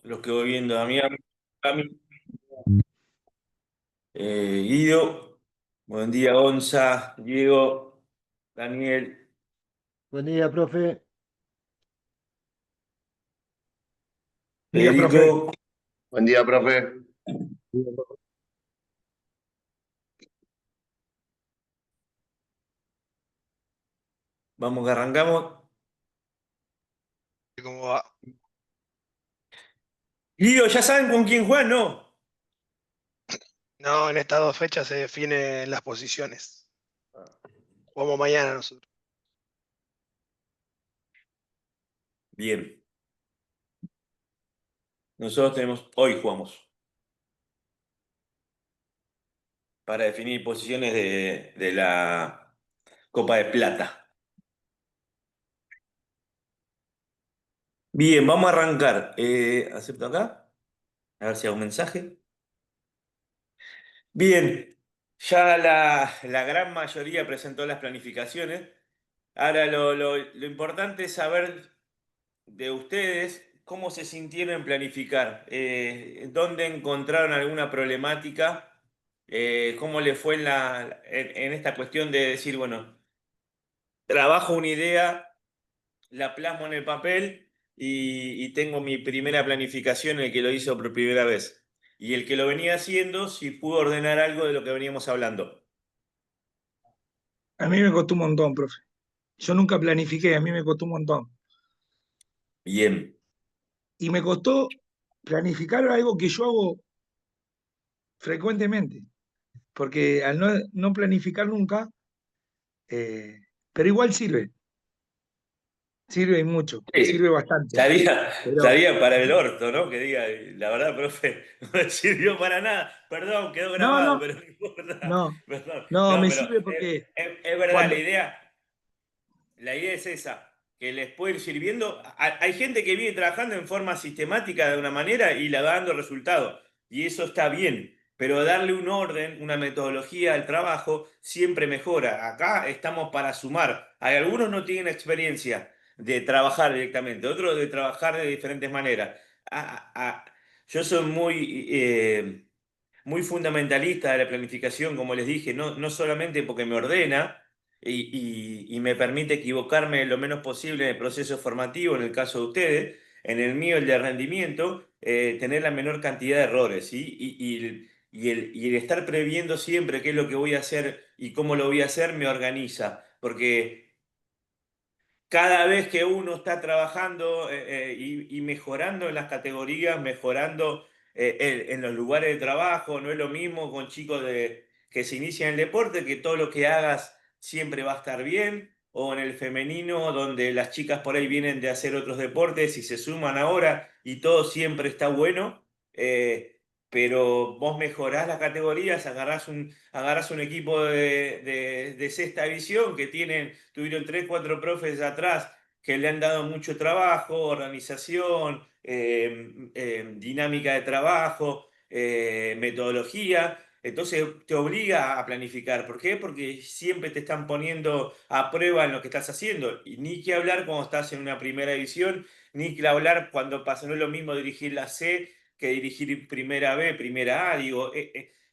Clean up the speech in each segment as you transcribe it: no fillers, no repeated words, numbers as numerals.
Los que voy viendo, Damián, Cami, Guido, buen día, Gonza, Diego, Daniel, Buen día, profe. Buen día, profe. Federico. Buen día, profe. Vamos que arrancamos. ¿Cómo va? Guido, ¿ya saben con quién juegan? No. No, en estas dos fechas se definen las posiciones. Jugamos mañana nosotros. Bien, nosotros hoy jugamos para definir posiciones de la Copa de Plata. Bien, vamos a arrancar. ¿Acepto acá? A ver si hago un mensaje. Bien, ya la gran mayoría presentó las planificaciones. Ahora lo importante es saber de ustedes cómo se sintieron en planificar, dónde encontraron alguna problemática, cómo les fue en esta cuestión de decir, bueno, trabajo una idea, la plasmo en el papel y tengo mi primera planificación, el que lo hizo por primera vez. Y el que lo venía haciendo, si pudo ordenar algo de lo que veníamos hablando. A mí me costó un montón, profe. Yo nunca planifiqué, a mí me costó un montón. Bien. Y me costó planificar algo que yo hago frecuentemente, porque al no planificar nunca, eh, pero igual sirve y mucho, sirve Sí, bastante. estaría, Pero estaría para el orto, ¿no? Que diga, la verdad, profe, no me sirvió para nada. Perdón, quedó no, grabado, no, pero no importa. no, Perdón. no, No, me pero sirve porque es verdad, cuando, la idea es esa, que les puede ir sirviendo. Hay gente que viene trabajando en forma sistemática de una manera y la va dando resultado, y eso está bien, pero darle un orden, una metodología al trabajo siempre mejora. Acá estamos para sumar. Hay algunos no tienen experiencia de trabajar directamente, otros de trabajar de diferentes maneras. Ah, ah, yo soy muy fundamentalista de la planificación, como les dije, no solamente porque me ordena y me permite equivocarme lo menos posible en el proceso formativo, en el caso de ustedes, en el mío, el de rendimiento, tener la menor cantidad de errores, ¿sí? Y el estar previendo siempre qué es lo que voy a hacer y cómo lo voy a hacer me organiza, porque cada vez que uno está trabajando y mejorando en las categorías, mejorando en los lugares de trabajo, no es lo mismo con chicos que se inician en el deporte, que todo lo que hagas siempre va a estar bien, o en el femenino, donde las chicas por ahí vienen de hacer otros deportes y se suman ahora y todo siempre está bueno. Pero vos mejorás las categorías, agarrás un equipo de sexta división que tuvieron tres, cuatro profes atrás que le han dado mucho trabajo, organización, dinámica de trabajo, metodología. Entonces te obliga a planificar. ¿Por qué? Porque siempre te están poniendo a prueba en lo que estás haciendo. Y ni que hablar cuando estás en una primera división, ni que hablar cuando pasa. No es lo mismo dirigir la C que dirigir primera B, primera A. Digo,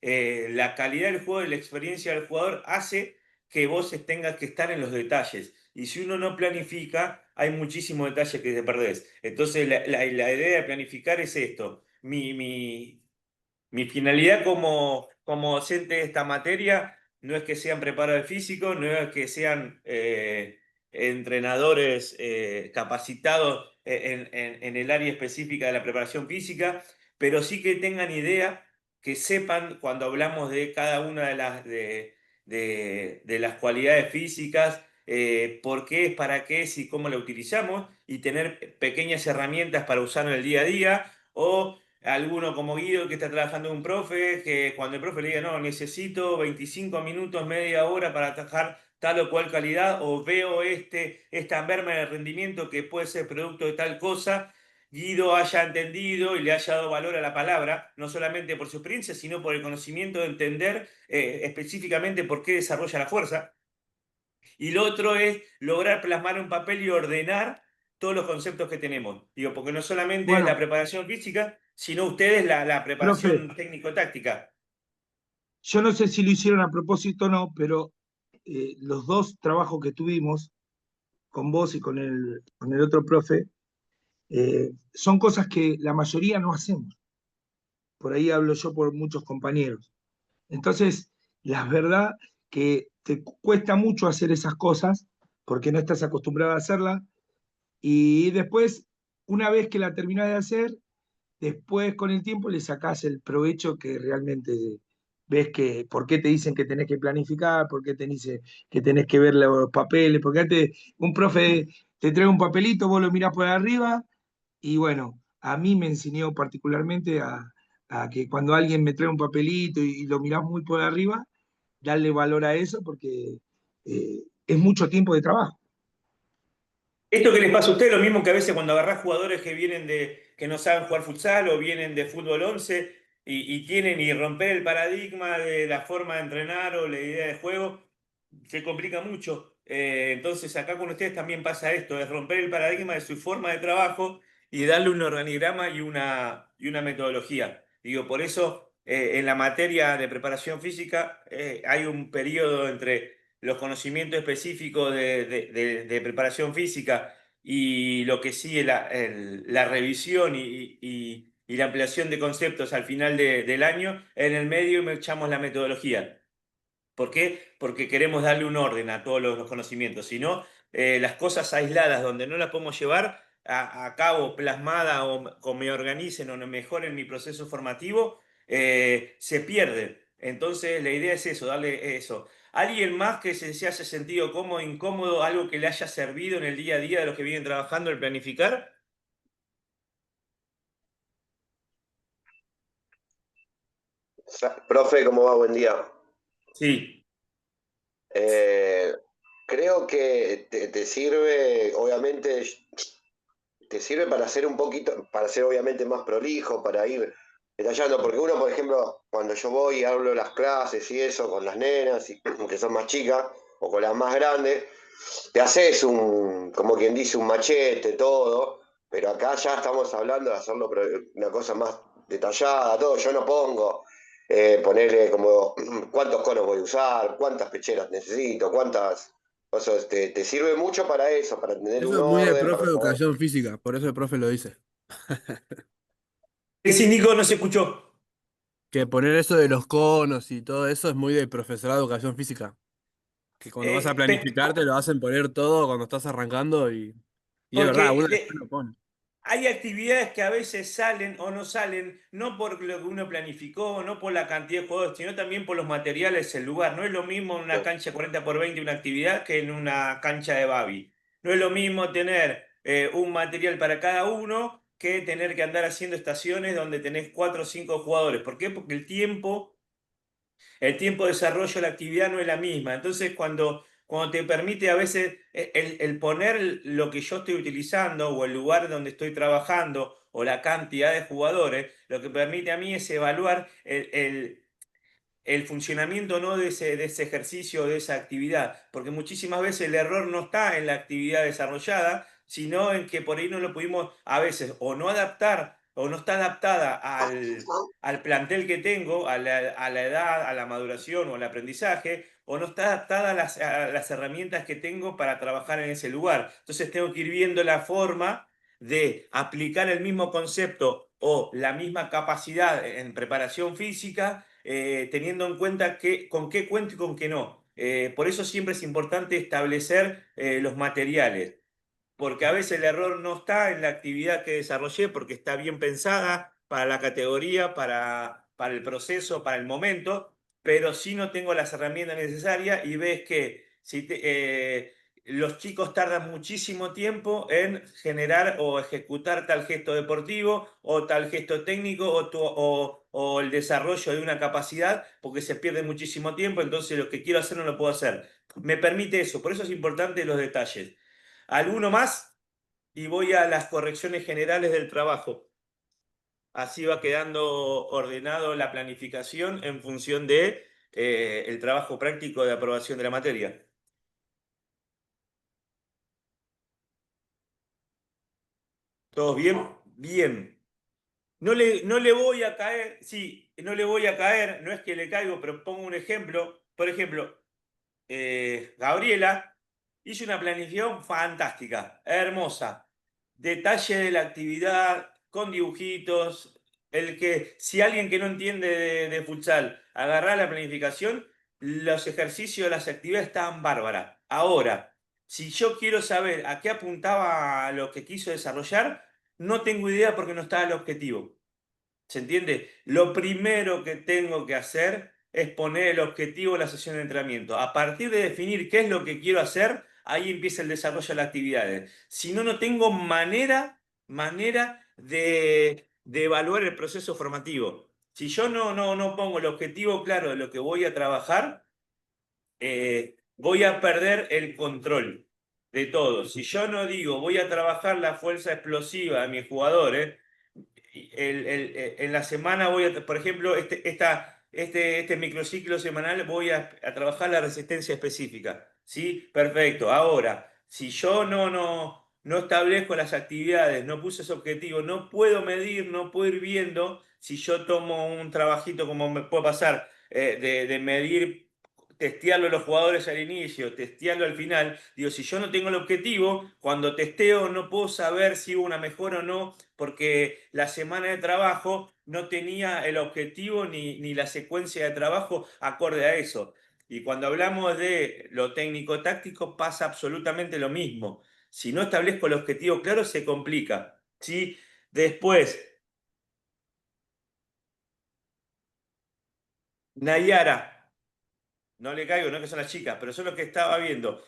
la calidad del juego y la experiencia del jugador hace que vos tengas que estar en los detalles. Y si uno no planifica, hay muchísimos detalles que te perdés. Entonces, la idea de planificar es esto. Mi finalidad como docente de esta materia no es que sean preparadores físicos, no es que sean entrenadores capacitados en el área específica de la preparación física, pero sí que tengan idea, que sepan cuando hablamos de cada una de las cualidades físicas, por qué es, para qué es y cómo la utilizamos, y tener pequeñas herramientas para usar en el día a día, o alguno como Guido que está trabajando en un profe, que cuando el profe le diga, no, necesito 25 minutos, media hora para atajar tal o cual calidad, o veo esta merma de rendimiento que puede ser producto de tal cosa, Guido haya entendido y le haya dado valor a la palabra, no solamente por su experiencia, sino por el conocimiento de entender específicamente por qué desarrolla la fuerza. Y lo otro es lograr plasmar un papel y ordenar todos los conceptos que tenemos. Digo, porque no solamente es Bueno, la preparación física, sino ustedes la profe, preparación técnico-táctica. yo no sé si lo hicieron a propósito o no, pero los dos trabajos que tuvimos con vos y con el otro profe, son cosas que la mayoría no hacemos. Por ahí hablo yo por muchos compañeros. Entonces, la verdad que te cuesta mucho hacer esas cosas porque no estás acostumbrado a hacerlas y después, una vez que la terminás de hacer, después con el tiempo le sacás el provecho que realmente ves que, por qué te dicen que tenés que planificar, por qué te dicen que tenés que ver los papeles, porque antes un profe te trae un papelito, vos lo mirás por arriba y bueno, a mí me enseñó particularmente a que cuando alguien me trae un papelito y lo mirás muy por arriba, darle valor a eso porque es mucho tiempo de trabajo. Esto que les pasa a ustedes, lo mismo que a veces cuando agarrás jugadores que vienen que no saben jugar futsal o vienen de fútbol 11 y tienen y romper el paradigma de la forma de entrenar o la idea de juego, se complica mucho. Entonces acá con ustedes también pasa esto, es romper el paradigma de su forma de trabajo y darle un organigrama y una metodología. Digo, por eso en la materia de preparación física hay un periodo entre los conocimientos específicos de preparación física y lo que sigue la revisión y la ampliación de conceptos al final del año, en el medio me echamos la metodología. ¿Por qué? Porque queremos darle un orden a todos los conocimientos. Si no, las cosas aisladas donde no las podemos llevar a cabo plasmada o me organicen o me mejoren mi proceso formativo, se pierden. Entonces, la idea es eso, darle eso. ¿Alguien más que se haya sentido cómodo, incómodo, algo que le haya servido en el día a día de los que vienen trabajando el planificar? Profe, ¿cómo va? Buen día. Sí. Eh, Creo que te sirve, obviamente, te sirve para ser un poquito, para ser obviamente más prolijo, para ir detallando, porque uno, por ejemplo, cuando yo voy y hablo las clases y eso con las nenas, que son más chicas, o con las más grandes, te haces como quien dice, un machete, todo, pero acá ya estamos hablando de hacerlo una cosa más detallada, todo. Yo no pongo ponerle como cuántos conos voy a usar, cuántas pecheras necesito, cuántas cosas. Te sirve mucho para eso, para tener Eso un es muy de orden, profe para de saber. educación física, por eso el profe lo dice. Sí, Nico, no se escuchó. Que poner eso de los conos y todo eso es muy de profesorado de educación física. Que cuando vas a Eh, pe- planificar te lo hacen poner todo cuando estás arrancando y es verdad, porque uno después lo pone. hay actividades que a veces salen o no salen, no por lo que uno planificó, no por la cantidad de jugadores, sino también por los materiales del lugar. No es lo mismo en una cancha 40x20 una actividad que en una cancha de Babi. No es lo mismo tener un material para cada uno que tener que andar haciendo estaciones donde tenés 4 o 5 jugadores. ¿Por qué? Porque el tiempo de desarrollo de la actividad no es la misma. Entonces, cuando te permite a veces el poner lo que yo estoy utilizando o el lugar donde estoy trabajando o la cantidad de jugadores, lo que permite a mí es evaluar el funcionamiento no de ese ejercicio, de esa actividad, porque muchísimas veces el error no está en la actividad desarrollada, sino en que por ahí no lo pudimos a veces o no adaptar o no está adaptada al plantel que tengo, a la edad, a la maduración o al aprendizaje, o no está adaptada a las herramientas que tengo para trabajar en ese lugar. Entonces tengo que ir viendo la forma de aplicar el mismo concepto o la misma capacidad en preparación física teniendo en cuenta con qué cuento y con qué no. Por eso siempre es importante establecer los materiales, porque a veces el error no está en la actividad que desarrollé, porque está bien pensada para la categoría, para el proceso, para el momento, pero si no tengo las herramientas necesarias y ves que los chicos tardan muchísimo tiempo en generar o ejecutar tal gesto deportivo o tal gesto técnico o el desarrollo de una capacidad, porque se pierde muchísimo tiempo, entonces lo que quiero hacer no lo puedo hacer. Me permite eso, por eso es importante los detalles. ¿Alguno más? Y voy a las correcciones generales del trabajo. Así va quedando ordenado la planificación en función de el trabajo práctico de aprobación de la materia. ¿Todos bien? Bien. No le voy a caer, sí, no le voy a caer, no es que le caigo, pero pongo un ejemplo. Por ejemplo, Gabriela hizo una planificación fantástica, hermosa. Detalle de la actividad, con dibujitos. Si alguien que no entiende de futsal agarra la planificación, los ejercicios, las actividades estaban bárbaras. Ahora, si yo quiero saber a qué apuntaba lo que quiso desarrollar, no tengo idea porque no estaba el objetivo. ¿Se entiende? Lo primero que tengo que hacer es poner el objetivo de la sesión de entrenamiento. A partir de definir qué es lo que quiero hacer, ahí empieza el desarrollo de las actividades. Si no, no tengo manera de evaluar el proceso formativo. Si yo no pongo el objetivo claro de lo que voy a trabajar, voy a perder el control de todo. Si yo no digo voy a trabajar la fuerza explosiva de mis jugadores, en la semana voy a, por ejemplo, este microciclo semanal voy a trabajar la resistencia específica. ¿Sí? Perfecto. Ahora, si yo no establezco las actividades, no puse ese objetivo, no puedo medir, no puedo ir viendo, si yo tomo un trabajito como me puede pasar, de medir, testearlo a los jugadores al inicio, testearlo al final. Digo, si yo no tengo el objetivo, cuando testeo no puedo saber si hubo una mejora o no, porque la semana de trabajo no tenía el objetivo ni la secuencia de trabajo acorde a eso. Y cuando hablamos de lo técnico-táctico pasa absolutamente lo mismo. Si no establezco el objetivo claro, se complica, ¿sí? Después, Nayara, no le caigo, no que son las chicas, pero son los que estaba viendo.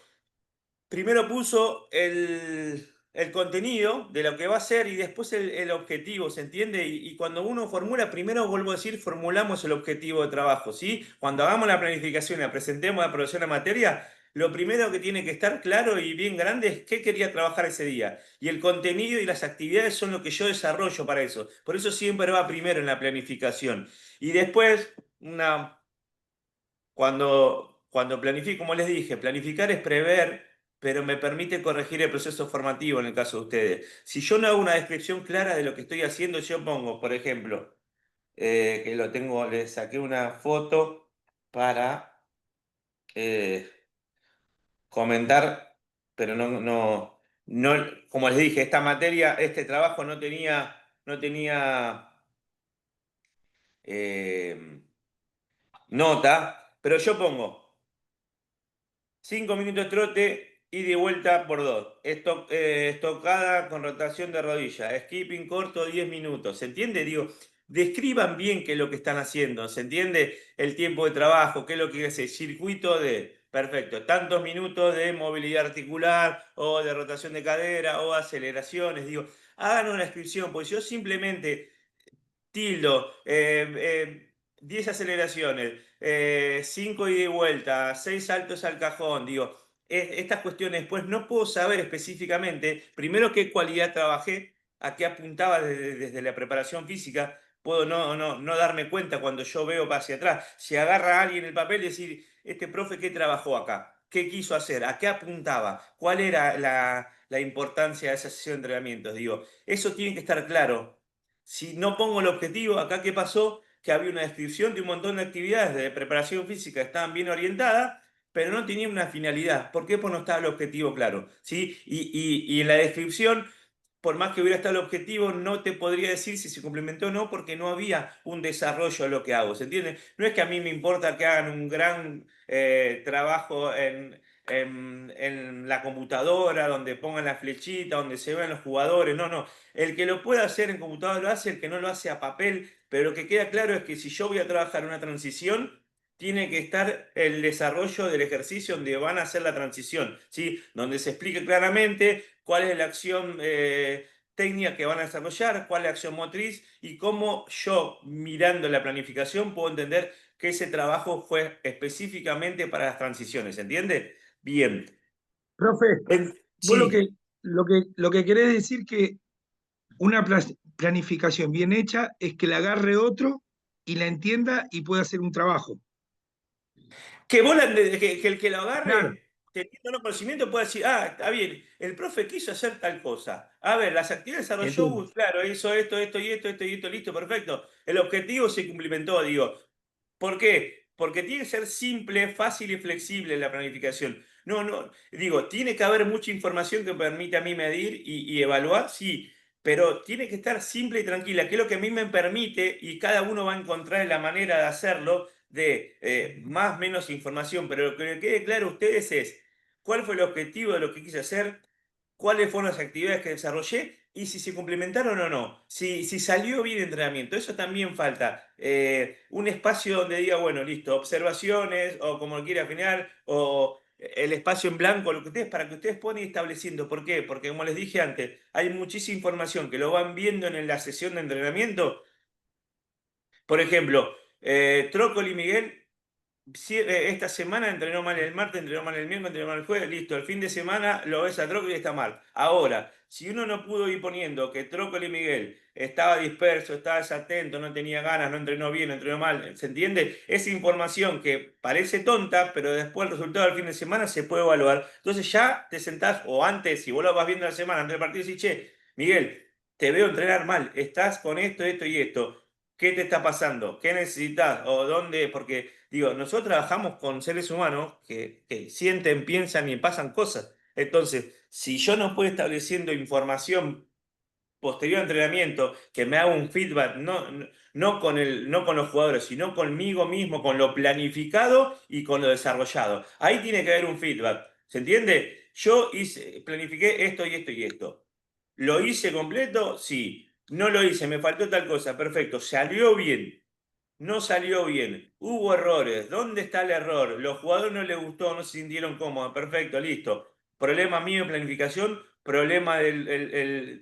Primero puso el contenido de lo que va a ser y después el objetivo, ¿se entiende? Y cuando uno formula, primero vuelvo a decir, formulamos el objetivo de trabajo, ¿sí? Cuando hagamos la planificación y la presentemos a la profesora de materia, lo primero que tiene que estar claro y bien grande es qué quería trabajar ese día. Y el contenido y las actividades son lo que yo desarrollo para eso. Por eso siempre va primero en la planificación. Y después, cuando planifico, como les dije, planificar es prever, pero me permite corregir el proceso formativo en el caso de ustedes. Si yo no hago una descripción clara de lo que estoy haciendo, yo pongo, por ejemplo, que lo tengo, le saqué una foto para eh, comentar, pero como les dije, esta materia, este trabajo no tenía nota, pero yo pongo 5 minutos de trote y de vuelta por 2. Estocada con rotación de rodilla. Skipping corto 10 minutos. ¿Se entiende? Digo, describan bien qué es lo que están haciendo. ¿Se entiende? El tiempo de trabajo, qué es lo que es el circuito de... Perfecto. Tantos minutos de movilidad articular o de rotación de cadera o aceleraciones. Digo, hagan una descripción, porque yo simplemente tildo, 10 aceleraciones, 5 ida y vuelta, 6 saltos al cajón, digo, estas cuestiones, pues no puedo saber específicamente, primero qué cualidad trabajé, a qué apuntaba desde la preparación física, puedo no darme cuenta cuando yo veo hacia atrás. Si agarra a alguien el papel y decir, este profe, ¿qué trabajó acá? ¿Qué quiso hacer? ¿A qué apuntaba? ¿Cuál era la importancia de esa sesión de entrenamientos? Digo, eso tiene que estar claro. Si no pongo el objetivo, acá qué pasó, que había una descripción de un montón de actividades de preparación física que estaban bien orientadas, pero no tenían una finalidad. ¿Por qué? Porque no estaba el objetivo claro, ¿sí? Y en la descripción, por más que hubiera estado el objetivo, no te podría decir si se complementó o no, porque no había un desarrollo de lo que hago, ¿se entiende? No es que a mí me importa que hagan un gran trabajo en la computadora, donde pongan la flechita, donde se vean los jugadores, no. El que lo pueda hacer en computadora lo hace, el que no lo hace a papel, pero lo que queda claro es que si yo voy a trabajar una transición, tiene que estar el desarrollo del ejercicio donde van a hacer la transición, ¿sí? Donde se explique claramente cuál es la acción técnica que van a desarrollar, cuál es la acción motriz y cómo yo, mirando la planificación, puedo entender que ese trabajo fue específicamente para las transiciones, ¿entiende? Bien. Profe, vos Sí. lo que querés decir que una planificación bien hecha es que la agarre otro y la entienda y pueda hacer un trabajo. Que el que lo Claro, agarre teniendo los conocimientos, puede decir, ah, está bien, el profe quiso hacer tal cosa. A ver, las actividades desarrolló, Entiendo. claro, hizo esto, esto y esto, esto y esto, listo, perfecto. El objetivo se cumplimentó, digo. ¿Por qué? Porque tiene que ser simple, fácil y flexible la planificación. No, no, digo, tiene que haber mucha información que permita a mí medir y evaluar, sí, pero tiene que estar simple y tranquila, que es lo que a mí me permite, y cada uno va a encontrar la manera de hacerlo, de más o menos información, pero lo que le quede claro a ustedes es cuál fue el objetivo de lo que quise hacer, cuáles fueron las actividades que desarrollé y si se complementaron o no, si salió bien el entrenamiento. Eso también falta. Un espacio donde diga, bueno, listo, observaciones o como lo quiera afinar, o el espacio en blanco, lo que ustedes, para que ustedes puedan ir estableciendo. ¿Por qué? Porque como les dije antes, hay muchísima información que lo van viendo en la sesión de entrenamiento. Por ejemplo, Trócoli y Miguel esta semana entrenó mal el martes, entrenó mal el miércoles, entrenó mal el jueves, listo. El fin de semana lo ves a Trócoli y está mal. Ahora, si uno no pudo ir poniendo que Trócoli y Miguel estaba disperso, estaba desatento, no tenía ganas, no entrenó bien, no entrenó mal, ¿se entiende? Esa información que parece tonta, pero después el resultado del fin de semana se puede evaluar. Entonces ya te sentás, o antes, si vos lo vas viendo la semana, antes del partido, y decís, che, Miguel, te veo entrenar mal, estás con esto, esto y esto. ¿Qué te está pasando? ¿Qué necesitas? ¿O dónde? Porque, digo, nosotros trabajamos con seres humanos que sienten, piensan y pasan cosas. Entonces, si yo no puedo estableciendo información posterior a entrenamiento, que me haga un feedback, no con los jugadores, sino conmigo mismo, con lo planificado y con lo desarrollado. Ahí tiene que haber un feedback. ¿Se entiende? Yo planifiqué esto y esto y esto. ¿Lo hice completo? Sí. No lo hice, me faltó tal cosa. Perfecto. ¿Salió bien? No salió bien, hubo errores. ¿Dónde está el error? Los jugadores no les gustó, no se sintieron cómodos. Perfecto, listo. Problema mío de planificación, problema de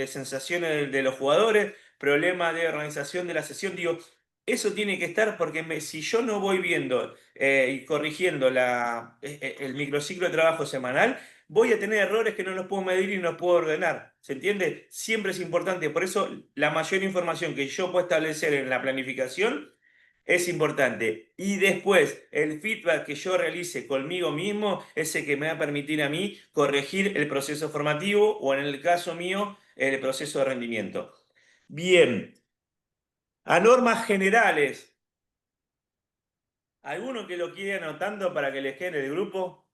sensaciones de los jugadores, problema de organización de la sesión. Digo, eso tiene que estar porque si yo no voy viendo y corrigiendo el microciclo de trabajo semanal, voy a tener errores que no los puedo medir y no los puedo ordenar. ¿Se entiende? Siempre es importante. Por eso la mayor información que yo puedo establecer en la planificación es importante. Y después, el feedback que yo realice conmigo mismo es el que me va a permitir a mí corregir el proceso formativo o en el caso mío, el proceso de rendimiento. Bien, a normas generales. ¿Alguno que lo quiera anotando para que les quede en el grupo?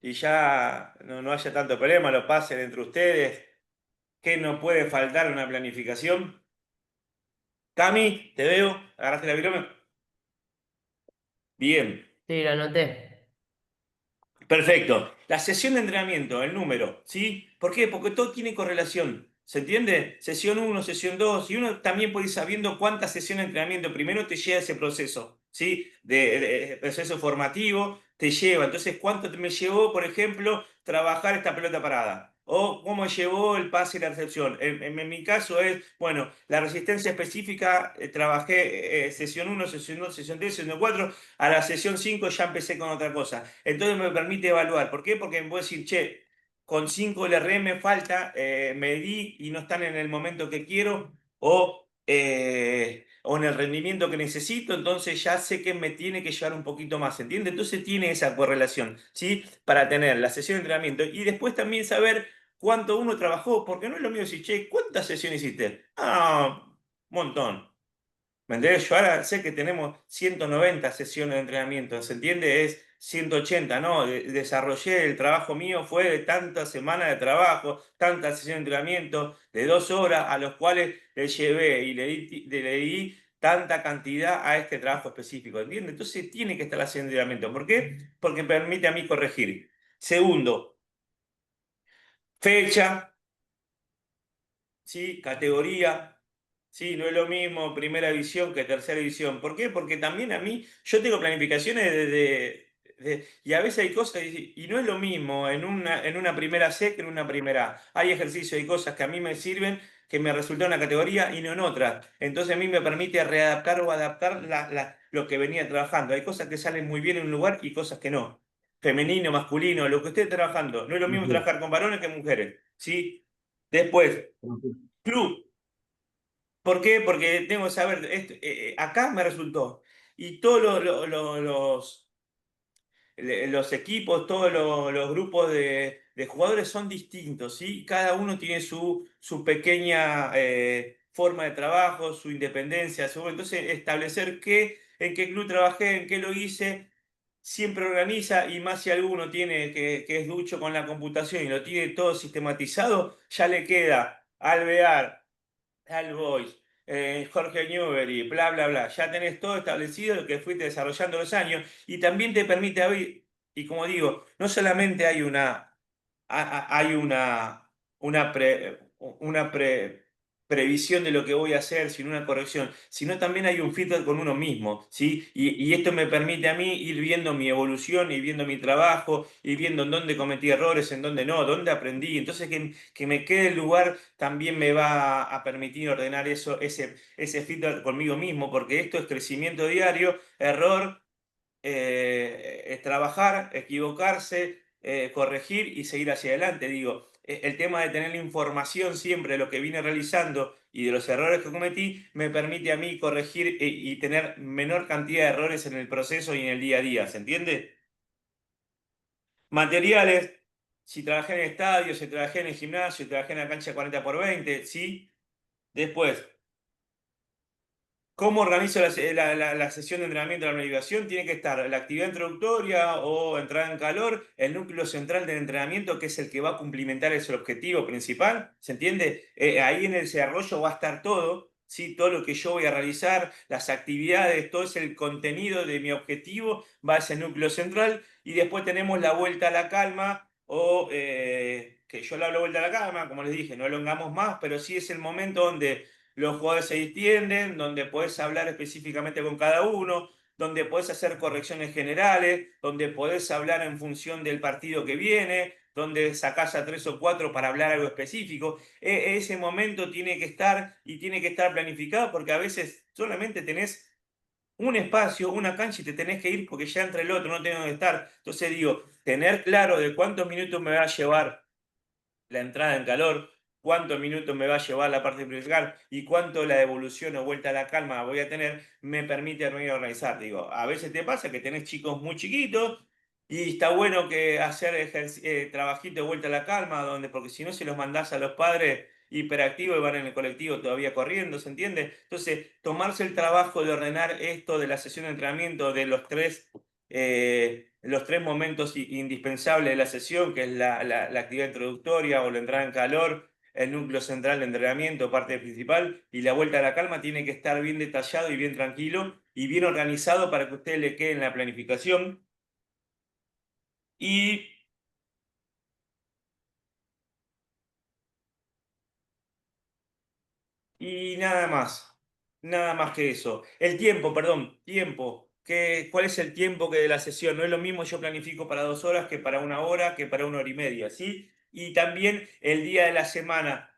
Y ya no haya tanto problema, lo pasen entre ustedes. ¿Qué no puede faltar en una planificación? Cami, te veo. ¿Agarraste la virome? Bien. Sí, lo anoté. Perfecto. La sesión de entrenamiento, el número, ¿sí? ¿Por qué? Porque todo tiene correlación. ¿Se entiende? Sesión 1, sesión 2. Y uno también puede ir sabiendo cuántas sesiones de entrenamiento primero te lleva ese proceso, ¿sí? De proceso formativo, te lleva. Entonces, ¿cuánto me llevó, por ejemplo, trabajar esta pelota parada? O cómo llevó el pase y la recepción. En mi caso es, bueno, la resistencia específica, trabajé sesión 1, sesión 2, sesión 3, sesión 4. A la sesión 5 ya empecé con otra cosa. Entonces me permite evaluar. ¿Por qué? Porque me puedo decir, che, con 5 LRM me falta, medí y no están en el momento que quiero o en el rendimiento que necesito, entonces ya sé que me tiene que llevar un poquito más, ¿entiendes? Entonces tiene esa correlación, ¿sí? Para tener la sesión de entrenamiento y después también saber cuánto uno trabajó, porque no es lo mío decir, che, ¿cuántas sesiones hiciste? Ah, un montón. ¿Me entendés? Yo ahora sé que tenemos 190 sesiones de entrenamiento, ¿se entiende? Es 180, ¿no? Desarrollé, el trabajo mío fue de tantas semanas de trabajo, tantas sesiones de entrenamiento, de 2 horas, a los cuales le llevé y le di tanta cantidad a este trabajo específico, ¿entiendes? Entonces tiene que estar la sesión de entrenamiento. ¿Por qué? Porque me permite a mí corregir. Segundo, fecha, ¿sí? Categoría. Sí, no es lo mismo primera división que tercera división. ¿Por qué? Porque también a mí, yo tengo planificaciones y a veces hay cosas, y no es lo mismo en una primera C que en una primera A. Hay ejercicios y cosas que a mí me sirven, que me resultan en una categoría y no en otra. Entonces a mí me permite readaptar o adaptar lo que venía trabajando. Hay cosas que salen muy bien en un lugar y cosas que no. Femenino, masculino, lo que esté trabajando. No es lo mismo Entiendo. trabajar con varones que mujeres. ¿Sí? Después, club. ¿Por qué? Porque tengo que saber, acá me resultó. y todos los equipos, todos los grupos de jugadores son distintos, ¿sí? Cada uno tiene su pequeña forma de trabajo, su independencia, entonces establecer en qué club trabajé, en qué lo hice, siempre organiza, y más si alguno tiene que es ducho con la computación y lo tiene todo sistematizado, ya le queda Alvear, Al Boys, Jorge Newbery, bla, bla, bla. Ya tenés todo establecido lo que fuiste desarrollando los años, y también te permite abrir, y como digo, no solamente hay hay una previsión de lo que voy a hacer, sino una corrección, sino también hay un feedback con uno mismo, ¿sí? Y esto me permite a mí ir viendo mi evolución, y viendo mi trabajo, y viendo en dónde cometí errores, en dónde no, dónde aprendí. Entonces, que me quede el lugar también me va a permitir ordenar ese feedback conmigo mismo, porque esto es crecimiento diario, error, es trabajar, equivocarse, corregir y seguir hacia adelante. Digo, el tema de tener la información siempre de lo que vine realizando y de los errores que cometí me permite a mí corregir y tener menor cantidad de errores en el proceso y en el día a día. ¿Se entiende? Materiales, si trabajé en el estadio, si trabajé en el gimnasio, si trabajé en la cancha 40x20, ¿sí? Después, ¿cómo organizo la sesión de entrenamiento de la planificación? Tiene que estar la actividad introductoria o entrada en calor, el núcleo central del entrenamiento, que es el que va a cumplimentar ese objetivo principal. ¿Se entiende? Ahí en el desarrollo va a estar todo, ¿sí? Todo lo que yo voy a realizar, las actividades, todo es el contenido de mi objetivo, va a ese núcleo central. Y después tenemos la vuelta a la calma, o que yo le hablo vuelta a la calma, como les dije, no elongamos más, pero sí es el momento donde los jugadores se distienden, donde podés hablar específicamente con cada uno, donde podés hacer correcciones generales, donde podés hablar en función del partido que viene, donde sacás a 3 o 4 para hablar algo específico. Ese momento tiene que estar, y tiene que estar planificado, porque a veces solamente tenés un espacio, una cancha, y te tenés que ir porque ya entra el otro, no tenés dónde estar. Entonces digo, tener claro de cuántos minutos me va a llevar la entrada en calor, cuántos minutos me va a llevar la parte principal y cuánto la devolución o vuelta a la calma voy a tener, me permite a mí organizar. Digo, a veces te pasa que tenés chicos muy chiquitos y está bueno que hacer trabajito de vuelta a la calma, porque si no se los mandás a los padres hiperactivos y van en el colectivo todavía corriendo, ¿se entiende? Entonces, tomarse el trabajo de ordenar esto de la sesión de entrenamiento, de los tres momentos indispensables de la sesión, que es la actividad introductoria o la entrada en calor, el núcleo central de entrenamiento, parte principal, y la vuelta a la calma, tiene que estar bien detallado y bien tranquilo y bien organizado para que a usted le quede en la planificación. Y, y nada más que eso. El tiempo, perdón, tiempo. ¿Cuál es el tiempo que de la sesión? No es lo mismo yo planifico para 2 horas que para 1 hora, que para 1 hora y media, ¿sí? Y también el día de la semana.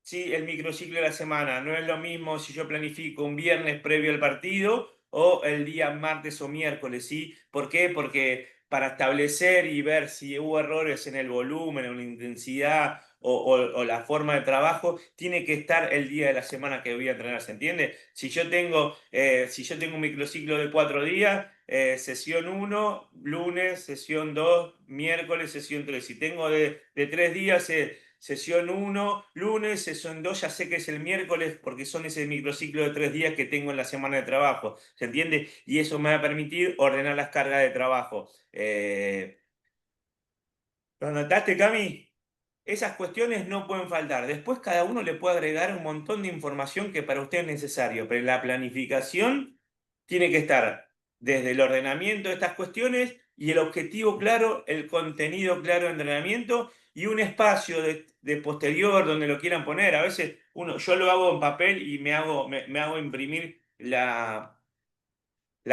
Sí, el microciclo de la semana. No es lo mismo si yo planifico un viernes previo al partido o el día martes o miércoles, ¿sí? ¿Por qué? Porque para establecer y ver si hubo errores en el volumen, o en la intensidad o la forma de trabajo, tiene que estar el día de la semana que voy a entrenar, ¿se entiende? Si yo tengo un microciclo de 4 días, sesión 1, lunes, sesión 2, miércoles, sesión 3. Si tengo de 3 días, sesión 1, lunes, sesión 2, ya sé que es el miércoles, porque son ese microciclo de 3 días que tengo en la semana de trabajo. ¿Se entiende? Y eso me va a permitir ordenar las cargas de trabajo. ¿Lo notaste, Cami? Esas cuestiones no pueden faltar. Después cada uno le puede agregar un montón de información que para usted es necesario, pero la planificación tiene que estar desde el ordenamiento de estas cuestiones y el objetivo claro, el contenido claro de entrenamiento y un espacio de posterior donde lo quieran poner. A veces yo lo hago en papel y me hago imprimir la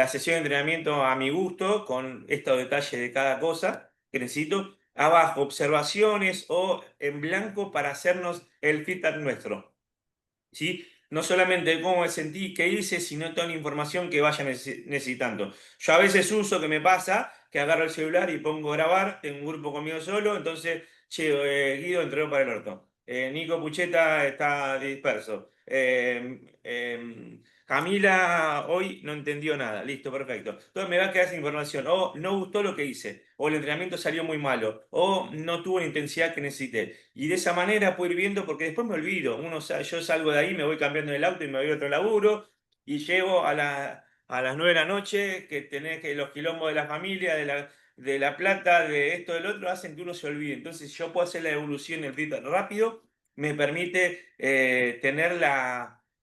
sesión de entrenamiento a mi gusto, con estos detalles de cada cosa que necesito. Abajo, observaciones o en blanco para hacernos el feedback nuestro, ¿sí? No solamente cómo me sentí, qué hice, sino toda la información que vaya necesitando. Yo a veces uso, que me pasa, que agarro el celular y pongo grabar, tengo un grupo conmigo solo, entonces, che, Guido entrenó para el orto. Nico Pucheta está disperso. Camila hoy no entendió nada. Listo, perfecto. Entonces me va a quedar esa información. O no gustó lo que hice. O el entrenamiento salió muy malo. O no tuvo la intensidad que necesité. Y de esa manera puedo ir viendo, porque después me olvido. Yo salgo de ahí, me voy cambiando el auto y me voy a otro laburo. Y llego a las 9 de la noche, que tenés que los quilombos de la familia, de la plata, de esto, del otro, hacen que uno se olvide. Entonces yo puedo hacer la evolución el ritmo rápido, me permite tener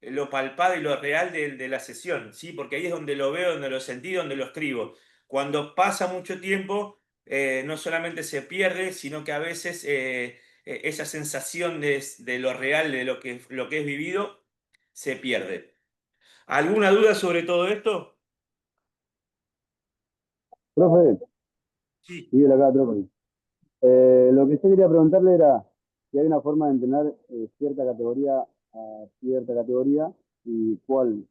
lo palpado y lo real de la sesión, ¿sí? Porque ahí es donde lo veo, donde lo sentí, donde lo escribo. Cuando pasa mucho tiempo, no solamente se pierde, sino que a veces esa sensación de lo real, de lo que es vivido, se pierde. ¿Alguna duda sobre todo esto? Profe, Sí. Miguel acá, profe. Lo que yo quería preguntarle era si hay una forma de entrenar cierta categoría a cierta categoría y de cuál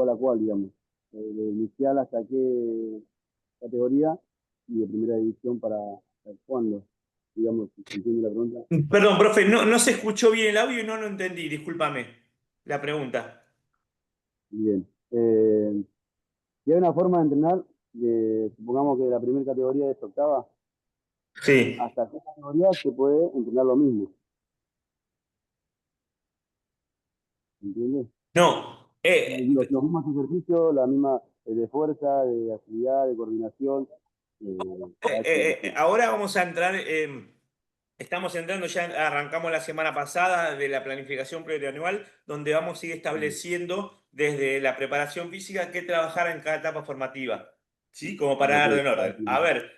a cuál, digamos. De inicial hasta qué categoría y de primera división para cuándo, digamos, si se entiende la pregunta. Perdón, profe, no se escuchó bien el audio y no lo entendí, discúlpame la pregunta. Bien. Si hay una forma de entrenar, supongamos que la primera categoría es octava, Sí. hasta qué categoría se puede entrenar lo mismo, ¿entiendes? No, Los mismos ejercicios, la misma de fuerza, de agilidad, de coordinación. A eso me refiero. ahora vamos a entrar, estamos entrando, ya arrancamos la semana pasada de la planificación plurianual, donde vamos a ir estableciendo desde la preparación física qué trabajar en cada etapa formativa, ¿sí? Como para Ok, darle en orden. A ver,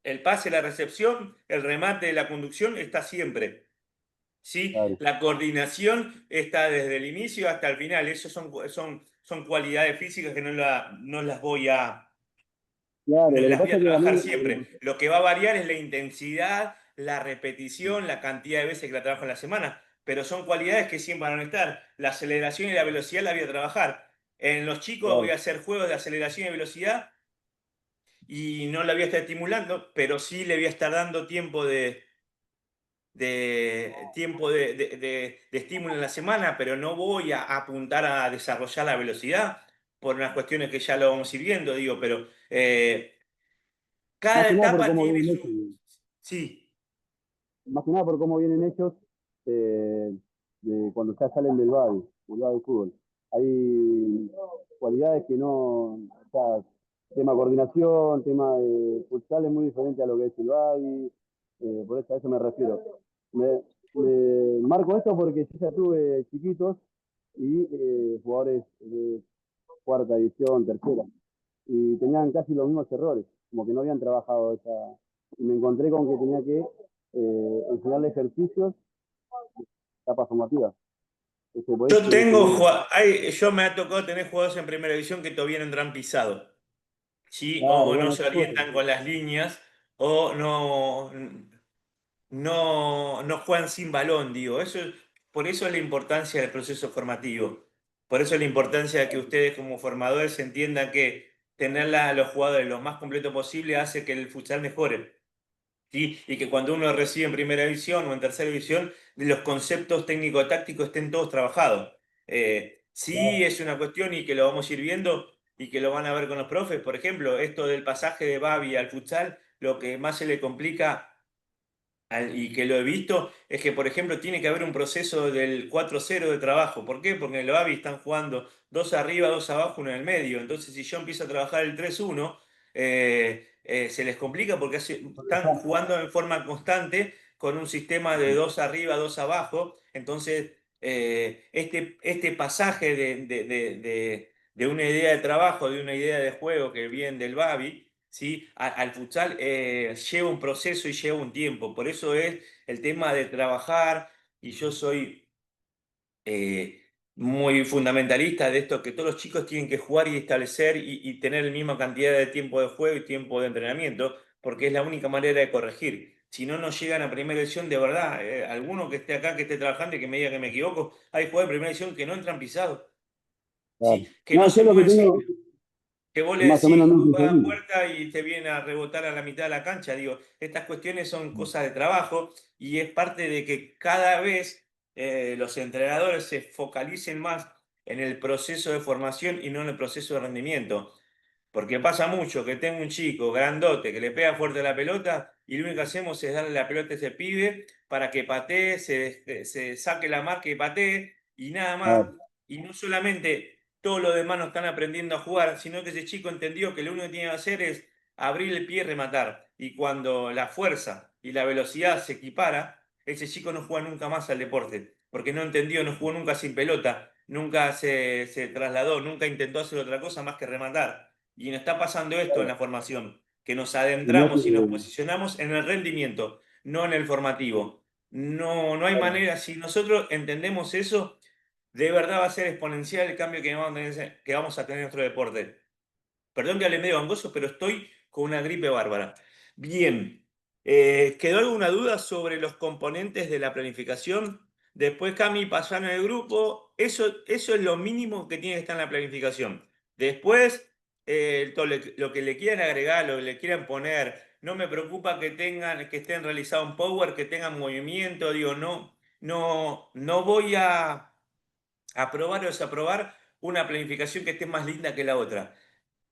el pase, la recepción, el remate, la conducción está siempre. ¿Sí? claro. La coordinación está desde el inicio hasta el final. Esas son cualidades físicas que no las voy Claro, lo que las voy pasa a es que a trabajar mí, siempre. Lo que va a variar es la intensidad, la repetición, la cantidad de veces que la trabajo en la semana. Pero son cualidades que siempre van a estar. La aceleración y la velocidad la voy a trabajar. En los chicos voy claro, a hacer juegos de aceleración y velocidad y no la voy a estar estimulando, pero sí le voy a estar dando tiempo de estímulo en la semana, pero no voy a apuntar a desarrollar la velocidad por unas cuestiones que ya lo vamos a ir viendo, digo, pero más cada que nada por etapa cómo tiene vienen su... hechos, Sí, más que nada por cómo vienen hechos de cuando ya salen del Babi Fútbol. Hay cualidades que no, o sea, tema coordinación, tema de futsal es muy diferente a lo que es el Babi, por eso a eso me refiero. Me marco esto porque yo ya tuve chiquitos y jugadores de cuarta división, tercera, y tenían casi los mismos errores, como que no habían trabajado esa. Y me encontré con que tenía que enseñarle ejercicios, etapas formativas. Podés, tener, yo me ha tocado tener jugadores en primera división que todavía no entran pisado, ¿sí? claro, O no bueno, se esa cosa. orientan con las líneas, o no juegan sin balón, digo. Por eso es la importancia del proceso formativo. Por eso es la importancia de que ustedes como formadores entiendan que tener a los jugadores lo más completo posible hace que el futsal mejore. ¿Sí? Y que cuando uno recibe en primera división o en tercera división, los conceptos técnico-tácticos estén todos trabajados. Sí Claro, es una cuestión y que lo vamos a ir viendo y que lo van a ver con los profes. Por ejemplo, esto del pasaje de Babi al futsal, lo que más se le complica y que lo he visto, es que, por ejemplo, tiene que haber un proceso del 4-0 de trabajo. ¿Por qué? Porque en el Babi están jugando dos arriba, dos abajo, uno en el medio. Entonces, si yo empiezo a trabajar el 3-1, se les complica porque están jugando en forma constante con un sistema de dos arriba, dos abajo. Entonces, este pasaje de una idea de trabajo, de una idea de juego que viene del Babi, ¿sí? Al futsal lleva un proceso y lleva un tiempo. Por eso es el tema de trabajar, y yo soy muy fundamentalista de esto, que todos los chicos tienen que jugar y establecer y tener la misma cantidad de tiempo de juego y tiempo de entrenamiento, porque es la única manera de corregir. Si no, no llegan a primera edición de verdad. Alguno que esté acá, que esté trabajando y que me diga que me equivoco, hay jugadores de primera edición que no entran pisados, claro. ¿sí? Que no No, se yo lo que mueven tengo que vos le más o menos decís, no juega a conseguí. puerta y te viene a rebotar a la mitad de la cancha. Digo, estas cuestiones son cosas de trabajo y es parte de que cada vez los entrenadores se focalicen más en el proceso de formación y no en el proceso de rendimiento. Porque pasa mucho que tengo un chico grandote que le pega fuerte a la pelota y lo único que hacemos es darle la pelota a ese pibe para que patee, se saque la marca y patee y nada más. Claro. Y no solamente todos los demás no están aprendiendo a jugar, sino que ese chico entendió que lo único que tiene que hacer es abrir el pie y rematar. Y cuando la fuerza y la velocidad se equipara, ese chico no juega nunca más al deporte, porque no entendió, no jugó nunca sin pelota, nunca se trasladó, nunca intentó hacer otra cosa más que rematar. Y nos está pasando esto en la formación, que nos Ignacio, adentramos y nos posicionamos en el rendimiento, no en el formativo. No hay manera, si nosotros entendemos eso, de verdad va a ser exponencial el cambio que vamos a tener en nuestro deporte. Perdón que hable medio gangoso, pero estoy con una gripe bárbara. Bien, ¿quedó alguna duda sobre los componentes de la planificación? Después, Cami, pasar en el grupo. Eso es lo mínimo que tiene que estar en la planificación. Después, lo que le quieran agregar, lo que le quieran poner, no me preocupa que estén realizados en Power, que tengan movimiento. Digo, no voy a aprobar o desaprobar una planificación que esté más linda que la otra,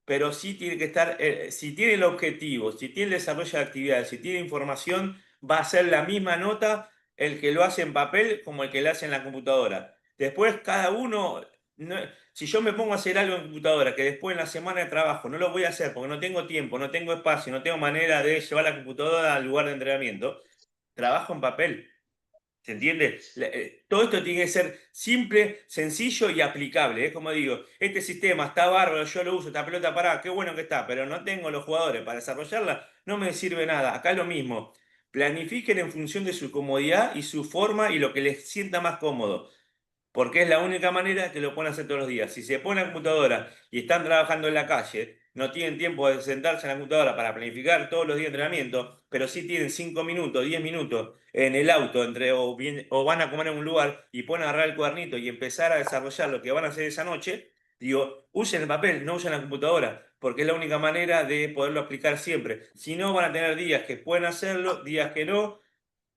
pero sí tiene que estar, si tiene el objetivo, si tiene el desarrollo de actividades, si tiene información, va a ser la misma nota el que lo hace en papel como el que lo hace en la computadora. Después cada uno, si yo me pongo a hacer algo en computadora, que después en la semana de trabajo no lo voy a hacer porque no tengo tiempo, no tengo espacio, no tengo manera de llevar la computadora al lugar de entrenamiento, trabajo en papel. ¿Se entiende? Todo esto tiene que ser simple, sencillo y aplicable. Es como digo, este sistema está bárbaro, yo lo uso, esta pelota parada, qué bueno que está, pero no tengo los jugadores para desarrollarla, no me sirve nada. Acá es lo mismo. Planifiquen en función de su comodidad y su forma y lo que les sienta más cómodo, porque es la única manera que lo pueden hacer todos los días. Si se ponen a la computadora y están trabajando en la calle, no tienen tiempo de sentarse en la computadora para planificar todos los días de entrenamiento, pero sí tienen 5 minutos, 10 minutos en el auto o van a comer en un lugar y pueden agarrar el cuadernito y empezar a desarrollar lo que van a hacer esa noche, digo, usen el papel, no usen la computadora, porque es la única manera de poderlo aplicar siempre. Si no, van a tener días que pueden hacerlo, días que no,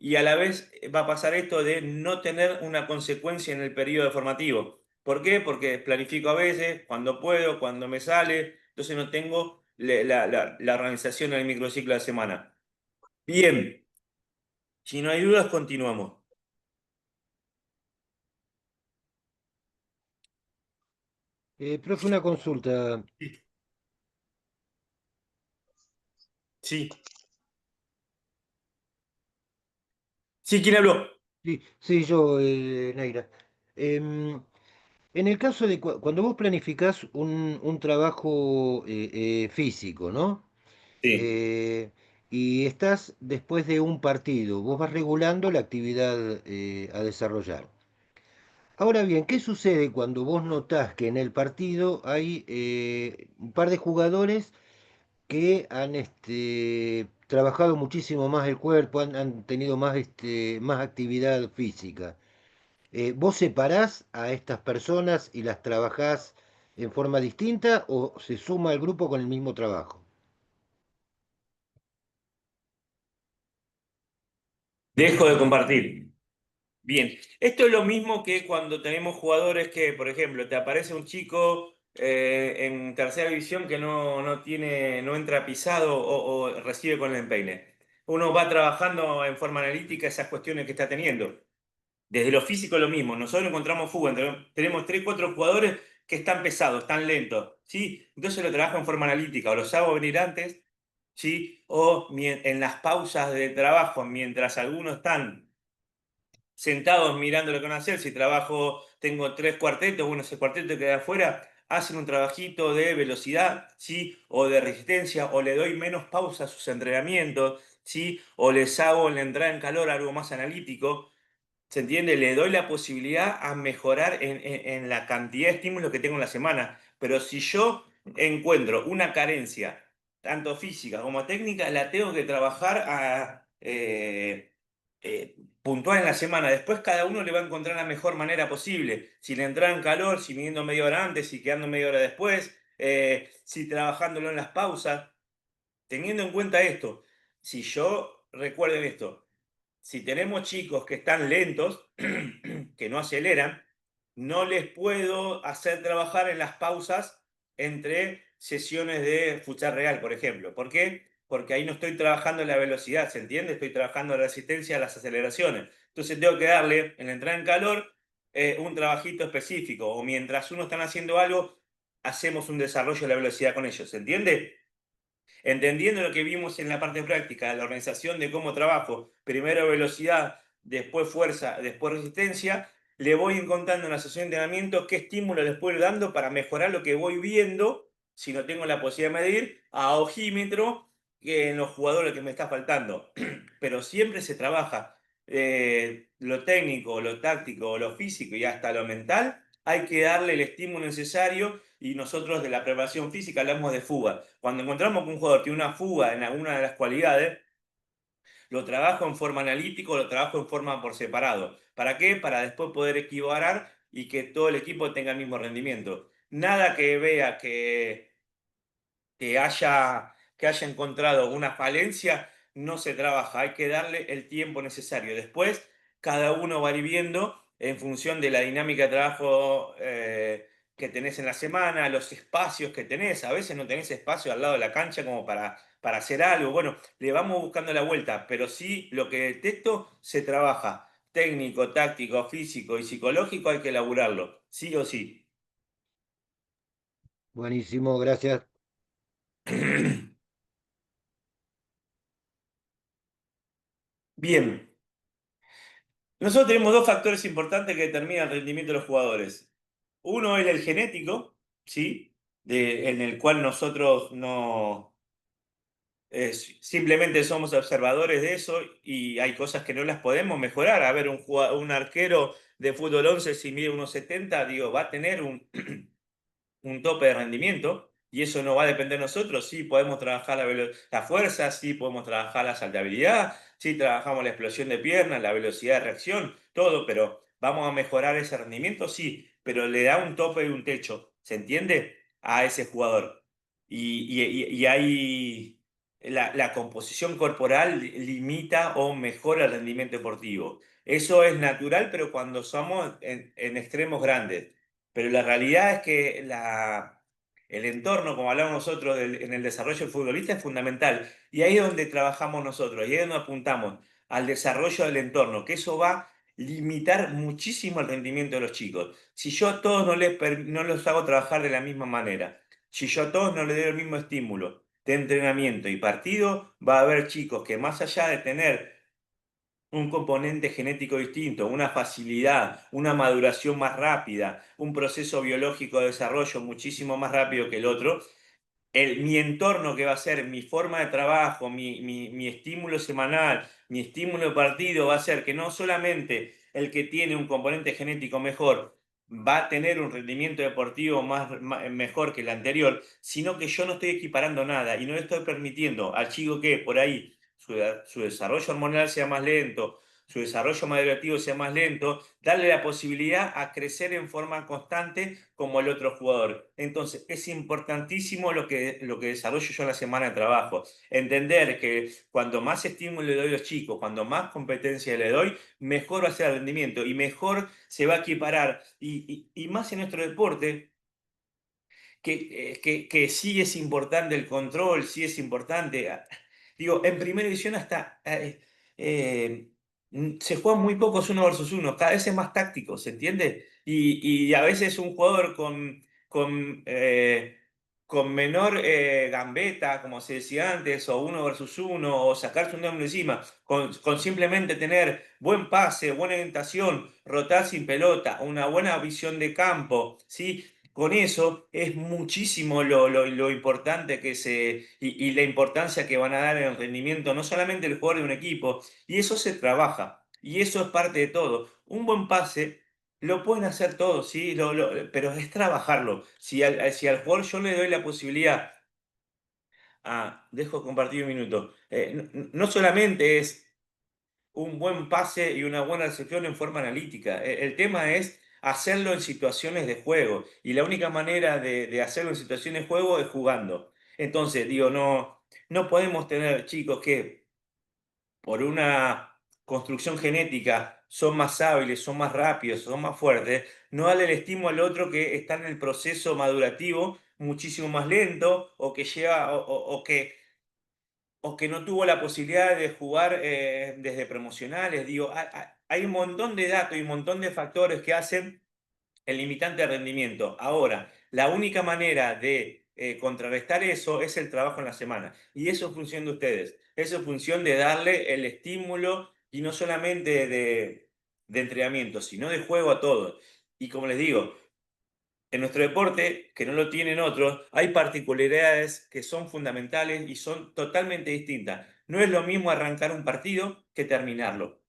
y a la vez va a pasar esto de no tener una consecuencia en el periodo formativo. ¿Por qué? Porque planifico a veces, cuando puedo, cuando me sale, entonces no tengo la organización en el microciclo de la semana. Bien, si no hay dudas, continuamos. Profe, una consulta. Sí. Sí, ¿quién habló? Sí, sí, yo, Neira. Em, en el caso de cuando vos planificás un trabajo físico, ¿no? Sí. Eh, y estás después de un partido, vos vas regulando la actividad a desarrollar. Ahora bien, ¿qué sucede cuando vos notás que en el partido hay un par de jugadores que han trabajado muchísimo más el cuerpo, han tenido más, más actividad física? ¿Vos separás a estas personas y las trabajás en forma distinta o se suma al grupo con el mismo trabajo? Dejo de compartir. Bien, esto es lo mismo que cuando tenemos jugadores que, por ejemplo, te aparece un chico en tercera división que no entra pisado o recibe con el empeine. Uno va trabajando en forma analítica esas cuestiones que está teniendo. Desde lo físico lo mismo. Nosotros encontramos fútbol, tenemos 3 4 jugadores que están pesados, están lentos, ¿sí? Entonces lo trabajo en forma analítica, o los hago venir antes, ¿sí? O en las pausas de trabajo, mientras algunos están sentados mirando lo que van a hacer. Si trabajo, tengo 3 cuartetos, bueno, ese cuarteto que queda afuera, hacen un trabajito de velocidad, ¿sí? O de resistencia, o le doy menos pausa a sus entrenamientos, ¿sí? O les hago en la entrada en calor algo más analítico. ¿Se entiende? Le doy la posibilidad a mejorar en la cantidad de estímulos que tengo en la semana. Pero si yo encuentro una carencia, tanto física como técnica, la tengo que trabajar puntual en la semana. Después cada uno le va a encontrar la mejor manera posible. Si le entra en calor, si viniendo media hora antes, si quedando media hora después, si trabajándolo en las pausas. Teniendo en cuenta esto, si yo, recuerden esto, si tenemos chicos que están lentos, que no aceleran, no les puedo hacer trabajar en las pausas entre sesiones de futsal real, por ejemplo. ¿Por qué? Porque ahí no estoy trabajando la velocidad, ¿se entiende? Estoy trabajando la resistencia a las aceleraciones. Entonces tengo que darle, en la entrada en calor, un trabajito específico. O mientras uno están haciendo algo, hacemos un desarrollo de la velocidad con ellos, ¿se entiende? Entendiendo lo que vimos en la parte práctica, la organización de cómo trabajo, primero velocidad, después fuerza, después resistencia, le voy encontrando en la sesión de entrenamiento qué estímulo les puedo ir dando para mejorar lo que voy viendo, si no tengo la posibilidad de medir, a ojímetro en los jugadores que me está faltando. Pero siempre se trabaja lo técnico, lo táctico, lo físico y hasta lo mental. Hay que darle el estímulo necesario y nosotros de la preparación física hablamos de fuga. Cuando encontramos que un jugador tiene una fuga en alguna de las cualidades, lo trabajo en forma analítica, lo trabajo en forma por separado. ¿Para qué? Para después poder equiparar y que todo el equipo tenga el mismo rendimiento. Nada que vea que haya encontrado una falencia, no se trabaja, hay que darle el tiempo necesario. Después, cada uno va a ir viendo en función de la dinámica de trabajo que tenés en la semana, los espacios que tenés. A veces no tenés espacio al lado de la cancha como para hacer algo. Bueno, le vamos buscando la vuelta, pero sí lo que detesto se trabaja. Técnico, táctico, físico y psicológico hay que elaborarlo, sí o sí. Buenísimo, gracias. Bien. Nosotros tenemos dos factores importantes que determinan el rendimiento de los jugadores. Uno es el genético, ¿sí? En el cual nosotros no simplemente somos observadores de eso y hay cosas que no las podemos mejorar. A ver, un arquero de fútbol 11 si mide 1,70, digo, va a tener un tope de rendimiento y eso no va a depender de nosotros. Sí, podemos trabajar la fuerza, sí, podemos trabajar la saltabilidad, sí, trabajamos la explosión de piernas, la velocidad de reacción, todo, pero ¿vamos a mejorar ese rendimiento? Sí, pero le da un tope y un techo, ¿se entiende? A ese jugador. Y ahí la composición corporal limita o mejora el rendimiento deportivo. Eso es natural, pero cuando somos en extremos grandes. Pero la realidad es que el entorno, como hablamos nosotros en el desarrollo del futbolista, es fundamental. Y ahí es donde trabajamos nosotros, y ahí es donde apuntamos al desarrollo del entorno, que eso va a limitar muchísimo el rendimiento de los chicos. Si yo a todos no los hago trabajar de la misma manera, si yo a todos no les doy el mismo estímulo de entrenamiento y partido, va a haber chicos que más allá de tener un componente genético distinto, una facilidad, una maduración más rápida, un proceso biológico de desarrollo muchísimo más rápido que el otro, mi entorno que va a ser mi forma de trabajo, mi estímulo semanal, mi estímulo de partido va a ser que no solamente el que tiene un componente genético mejor va a tener un rendimiento deportivo mejor que el anterior, sino que yo no estoy equiparando nada y no le estoy permitiendo al chico que por ahí su desarrollo hormonal sea más lento, su desarrollo madurativo sea más lento, darle la posibilidad a crecer en forma constante como el otro jugador. Entonces, es importantísimo lo que desarrollo yo en la semana de trabajo. Entender que cuanto más estímulo le doy a los chicos, cuando más competencia le doy, mejor va a ser el rendimiento y mejor se va a equiparar. Y más en nuestro deporte, que sí es importante el control, sí es importante. Digo, en primera división hasta se juegan muy pocos uno versus uno, cada vez es más táctico, ¿se entiende? Y a veces un jugador con menor gambeta, como se decía antes, o uno versus uno, o sacarse un nombre encima, con simplemente tener buen pase, buena orientación, rotar sin pelota, una buena visión de campo, ¿sí? Con eso es muchísimo lo importante y la importancia que van a dar en el rendimiento, no solamente el jugador de un equipo, y eso se trabaja, y eso es parte de todo. Un buen pase lo pueden hacer todos, ¿sí? Pero es trabajarlo. Si al jugador yo le doy la posibilidad, dejo compartir un minuto, no solamente es un buen pase y una buena recepción en forma analítica. El tema es hacerlo en situaciones de juego. Y la única manera de hacerlo en situaciones de juego es jugando. Entonces, digo, no podemos tener chicos que por una construcción genética son más hábiles, son más rápidos, son más fuertes, no darle el estímulo al otro que está en el proceso madurativo muchísimo más lento o que lleva o que no tuvo la posibilidad de jugar desde promocionales. Digo, hay un montón de datos y un montón de factores que hacen el limitante de rendimiento. Ahora, la única manera de contrarrestar eso es el trabajo en la semana. Y eso es función de ustedes. Eso es función de darle el estímulo y no solamente de entrenamiento, sino de juego a todos. Y como les digo, en nuestro deporte, que no lo tienen otros, hay particularidades que son fundamentales y son totalmente distintas. No es lo mismo arrancar un partido que terminarlo.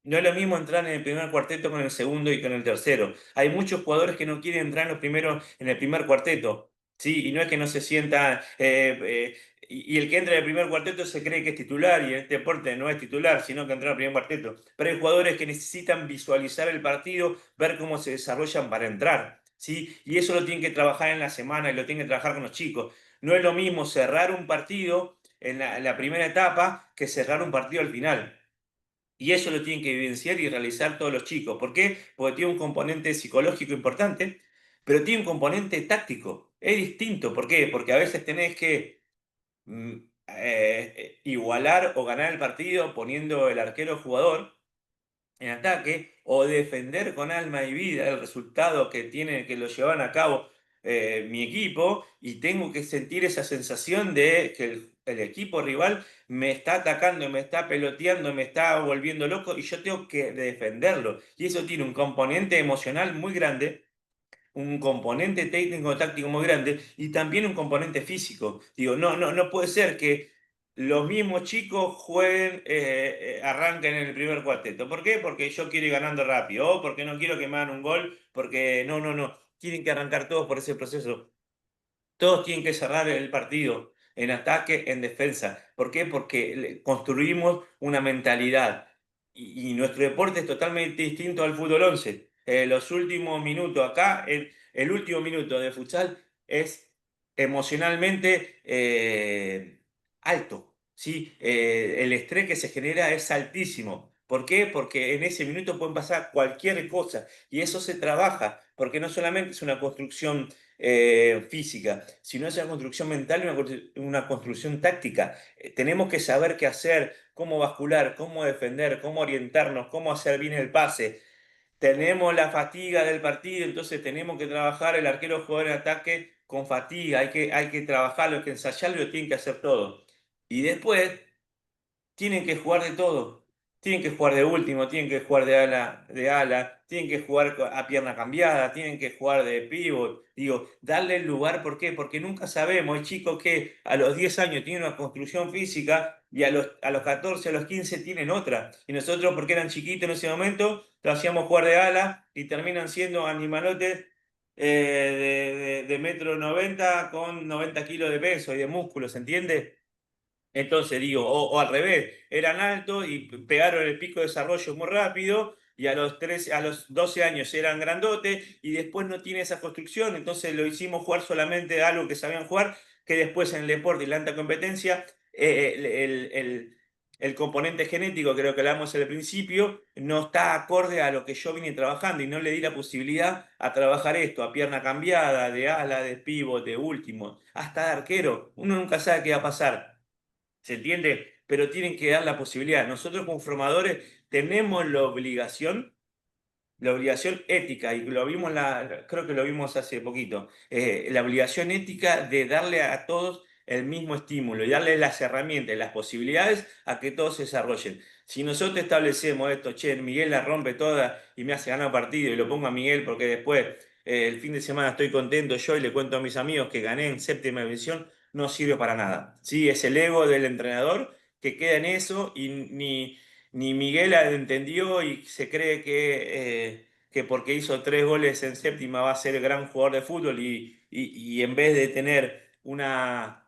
No es lo mismo entrar en el primer cuarteto con el segundo y con el tercero. Hay muchos jugadores que no quieren entrar en el primer cuarteto. Sí, y no es que no se sienta. Y el que entra en el primer cuarteto se cree que es titular, y en este deporte no es titular, sino que entra en el primer cuarteto. Pero hay jugadores que necesitan visualizar el partido, ver cómo se desarrollan para entrar. ¿Sí? Y eso lo tienen que trabajar en la semana y lo tienen que trabajar con los chicos. No es lo mismo cerrar un partido en la primera etapa que cerrar un partido al final. Y eso lo tienen que vivenciar y realizar todos los chicos. ¿Por qué? Porque tiene un componente psicológico importante, pero tiene un componente táctico. Es distinto. ¿Por qué? Porque a veces tenés que mm, igualar o ganar el partido poniendo el arquero jugador en ataque o defender con alma y vida el resultado que lo llevan a cabo mi equipo, y tengo que sentir esa sensación de que el equipo rival me está atacando, me está peloteando, me está volviendo loco y yo tengo que defenderlo. Y eso tiene un componente emocional muy grande, un componente técnico-táctico muy grande y también un componente físico. Digo, no puede ser que los mismos chicos jueguen, arranquen en el primer cuarteto. ¿Por qué? Porque yo quiero ir ganando rápido, o porque no quiero que me hagan un gol, porque no. Tienen que arrancar todos por ese proceso. Todos tienen que cerrar el partido, en ataque, en defensa. ¿Por qué? Porque construimos una mentalidad. Y nuestro deporte es totalmente distinto al fútbol 11. Los últimos minutos acá, el último minuto de futsal es emocionalmente alto. ¿Sí? El estrés que se genera es altísimo. ¿Por qué? Porque en ese minuto pueden pasar cualquier cosa. Y eso se trabaja, porque no solamente es una construcción física, sino es una construcción mental y una construcción táctica. Tenemos que saber qué hacer, cómo bascular, cómo defender, cómo orientarnos, cómo hacer bien el pase. Tenemos la fatiga del partido, entonces tenemos que trabajar el arquero jugador en ataque con fatiga, hay que trabajarlo, hay que ensayarlo y lo tienen que hacer todo. Y después tienen que jugar de todo. Tienen que jugar de último, tienen que jugar de ala, tienen que jugar a pierna cambiada, tienen que jugar de pívot. Digo, darle el lugar, ¿por qué? Porque nunca sabemos. Hay chicos que a los 10 años tienen una construcción física y a los 14, a los 15 tienen otra. Y nosotros, porque eran chiquitos en ese momento, lo hacíamos jugar de ala y terminan siendo animalotes de metro 90 con 90 kilos de peso y de músculo, ¿se entiende? Entonces digo, o al revés, eran altos y pegaron el pico de desarrollo muy rápido y a los 12 años eran grandotes y después no tiene esa construcción, entonces lo hicimos jugar solamente algo que sabían jugar, que después en el deporte y la alta competencia, el componente genético, creo que hablamos al principio, no está acorde a lo que yo vine trabajando y no le di la posibilidad a trabajar esto, a pierna cambiada, de ala, de pívot, de último, hasta de arquero. Uno nunca sabe qué va a pasar. ¿Se entiende? Pero tienen que dar la posibilidad. Nosotros como formadores tenemos la obligación ética, y lo vimos creo que lo vimos hace poquito, la obligación ética de darle a todos el mismo estímulo y darle las herramientas, las posibilidades a que todos se desarrollen. Si nosotros establecemos esto, che, Miguel la rompe toda y me hace ganar partido, y lo pongo a Miguel porque después el fin de semana estoy contento yo y le cuento a mis amigos que gané en séptima división, no sirve para nada. ¿Sí? Es el ego del entrenador que queda en eso, y ni Miguel entendió y se cree que porque hizo 3 goles en séptima va a ser gran jugador de fútbol, y en vez de tener una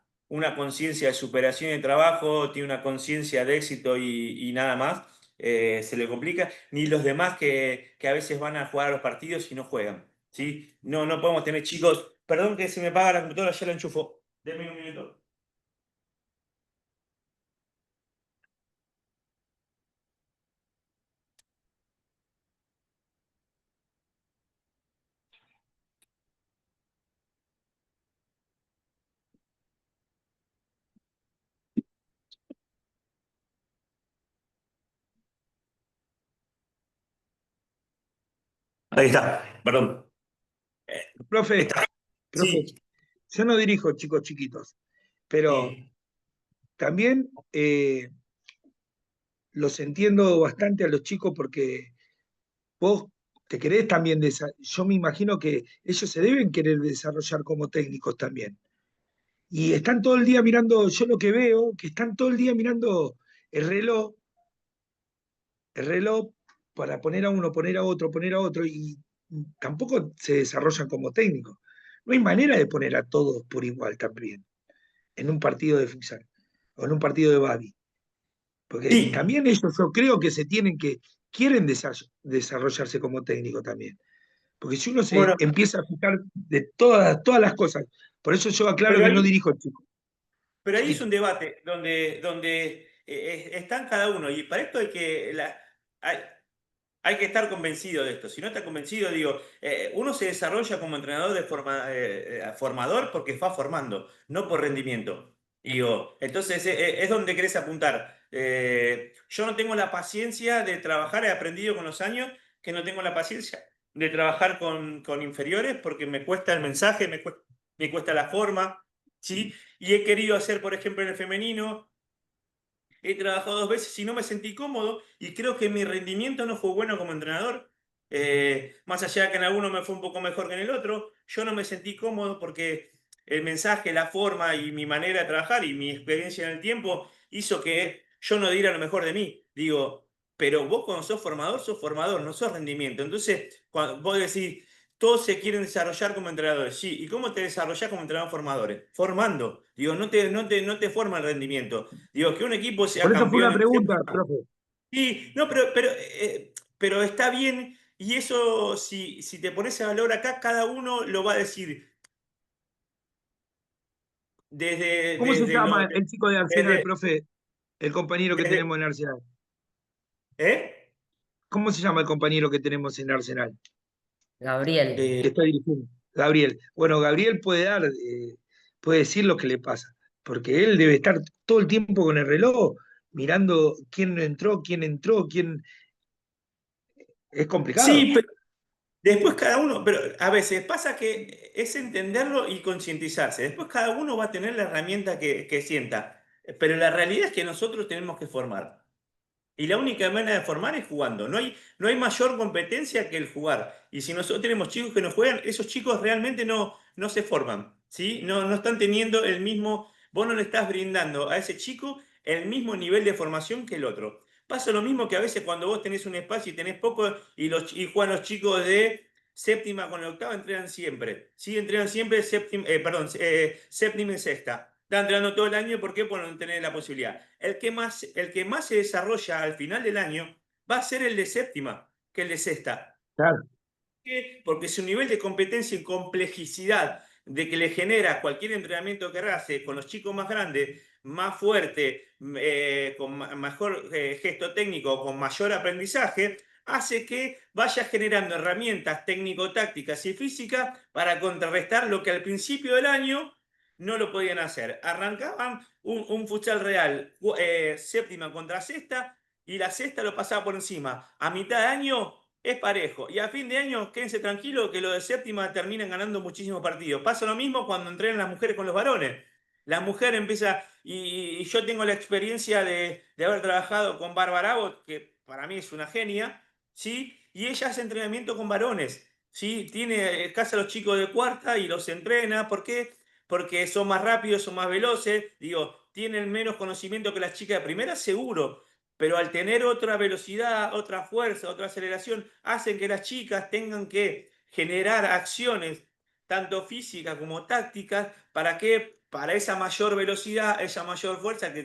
conciencia de superación y de trabajo, tiene una conciencia de éxito y nada más, se le complica. Ni los demás que a veces van a jugar a los partidos y no juegan. ¿Sí? No podemos tener chicos. Perdón que se me apaga la computadora, ya la enchufo. Denme un minuto. Ahí está, perdón. Profe, Está. profe, Sí, yo no dirijo chicos chiquitos, pero sí. también los entiendo bastante a los chicos porque vos te querés también, yo me imagino que ellos se deben querer desarrollar como técnicos también. Y están todo el día mirando, yo lo que veo, que están todo el día mirando el reloj, el reloj para poner a uno, poner a otro, y tampoco se desarrollan como técnicos. No hay manera de poner a todos por igual también, en un partido de futsal o en un partido de babi. Porque Sí, también ellos yo creo que quieren desarrollarse como técnico también. Porque si uno se bueno, empieza a fijar de todas las cosas, por eso yo aclaro pero que no ahí, dirijo chicos, pero ahí es un chiquito. debate donde están cada uno. Y para esto hay, hay que estar convencido de esto. Si no está convencido, digo, uno se desarrolla como entrenador formador porque va formando, no por rendimiento. Digo, entonces es donde querés apuntar. Yo no tengo la paciencia de trabajar, he aprendido con los años que no tengo la paciencia de trabajar con inferiores porque me cuesta el mensaje, me cuesta la forma, ¿sí? Y he querido hacer, por ejemplo, en el femenino. He trabajado 2 veces y no me sentí cómodo y creo que mi rendimiento no fue bueno como entrenador. Más allá de que en alguno me fue un poco mejor que en el otro, yo no me sentí cómodo porque el mensaje, la forma y mi manera de trabajar y mi experiencia en el tiempo hizo que yo no diera lo mejor de mí. Digo, pero vos cuando sos formador, no sos rendimiento. Entonces, cuando vos decís, todos se quieren desarrollar como entrenadores. Sí, ¿y cómo te desarrollás como entrenador formadores? Formando. Digo, no te forma el rendimiento. Digo, que un equipo sea Por eso fue campeón una en pregunta, séptima. profe. Sí, no, pero está bien. Y eso, si te pones a valor acá, cada uno lo va a decir desde, ¿Cómo se desde lo. llama el chico de Arsenal, Desde, profe? El compañero que desde, tenemos en Arsenal. ¿eh? ¿Cómo se llama el compañero que tenemos en Arsenal? Gabriel. Que está dirigiendo. Gabriel. Bueno, Gabriel puede decir lo que le pasa, porque él debe estar todo el tiempo con el reloj, mirando quién entró, quién. Es complicado. Sí, pero después cada uno, pero a veces pasa que es entenderlo y concientizarse. Después cada uno va a tener la herramienta que sienta. Pero la realidad es que nosotros tenemos que formar. Y la única manera de formar es jugando. No hay mayor competencia que el jugar. Y si nosotros tenemos chicos que no juegan, esos chicos realmente no se forman, ¿sí? No están teniendo el mismo, vos no le estás brindando a ese chico el mismo nivel de formación que el otro. Pasa lo mismo que a veces cuando vos tenés un espacio y tenés poco y juegan los chicos de séptima con la octava, entrenan siempre. ¿Sí? Entrenan siempre séptima y sexta. Están entrenando todo el año, ¿por qué? Por no tener la posibilidad. El que más se desarrolla al final del año va a ser el de séptima que el de sexta. Claro, ¿Por qué? Porque su nivel de competencia y complejidad de que le genera cualquier entrenamiento que hace con los chicos más grandes, más fuerte, con mejor gesto técnico, con mayor aprendizaje, hace que vaya generando herramientas técnico-tácticas y físicas para contrarrestar lo que al principio del año no lo podían hacer. Arrancaban un futsal real, séptima contra sexta, y la sexta lo pasaba por encima. A mitad de año es parejo. Y a fin de año, quédense tranquilos que los de séptima terminan ganando muchísimos partidos. Pasa lo mismo cuando entrenan las mujeres con los varones. La mujer empieza, y yo tengo la experiencia de haber trabajado con Bárbara Abbott, que para mí es una genia, ¿sí? Y ella hace entrenamiento con varones, ¿sí? Casa a los chicos de cuarta y los entrena. ¿Por qué? Porque son más rápidos, son más veloces, digo, tienen menos conocimiento que las chicas de primera, seguro, pero al tener otra velocidad, otra fuerza, otra aceleración, hacen que las chicas tengan que generar acciones, tanto físicas como tácticas, para esa mayor velocidad, esa mayor fuerza que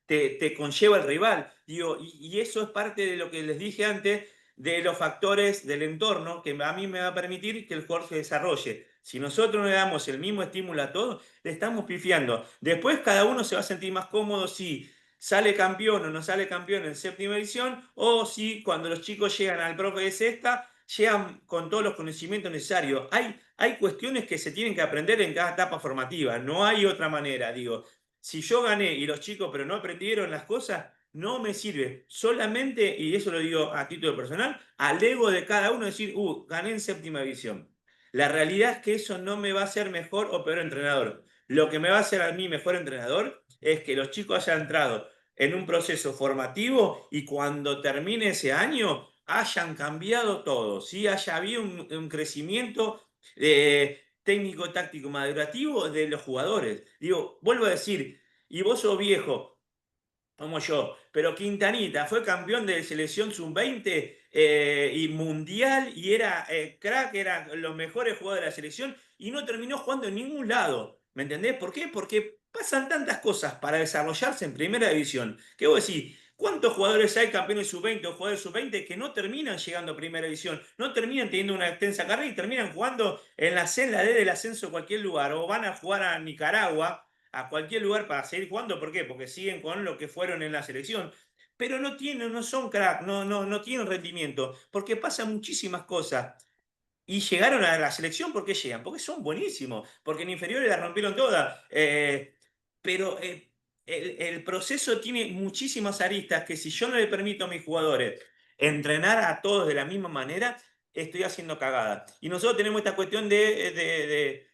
te conlleva el rival. Digo, y eso es parte de lo que les dije antes, de los factores del entorno que a mí me va a permitir que el jugador se desarrolle. Si nosotros no le damos el mismo estímulo a todos, le estamos pifiando. Después cada uno se va a sentir más cómodo si sale campeón o no sale campeón en séptima edición, o si cuando los chicos llegan al profe de sexta, llegan con todos los conocimientos necesarios. Hay cuestiones que se tienen que aprender en cada etapa formativa, no hay otra manera, digo. Si yo gané y los chicos pero no aprendieron las cosas, no me sirve. Solamente, y eso lo digo a título personal, al ego de cada uno decir, gané en séptima división. La realidad es que eso no me va a hacer mejor o peor entrenador. Lo que me va a hacer a mí mejor entrenador es que los chicos hayan entrado en un proceso formativo y cuando termine ese año hayan cambiado todo, ¿sí? Haya habido un crecimiento técnico, táctico, madurativo de los jugadores. Digo, vuelvo a decir, y vos sos viejo, como yo, pero Quintanita fue campeón de selección sub-20 y mundial y era crack, era los mejores jugadores de la selección y no terminó jugando en ningún lado. ¿Me entendés? ¿Por qué? Porque pasan tantas cosas para desarrollarse en primera división. Que vos decís, ¿cuántos jugadores hay campeones sub-20 o jugadores sub-20 que no terminan llegando a primera división? No terminan teniendo una extensa carrera y terminan jugando en la C, en la D del ascenso en cualquier lugar o van a jugar a Nicaragua a cualquier lugar para seguir jugando. ¿Por qué? Porque siguen con lo que fueron en la selección. Pero no tienen, no son crack, no tienen rendimiento, porque pasan muchísimas cosas. Y llegaron a la selección, ¿por qué llegan? Porque son buenísimos, porque en inferiores la rompieron todas. Pero el proceso tiene muchísimas aristas que si yo no le permito a mis jugadores entrenar a todos de la misma manera, estoy haciendo cagada. Y nosotros tenemos esta cuestión de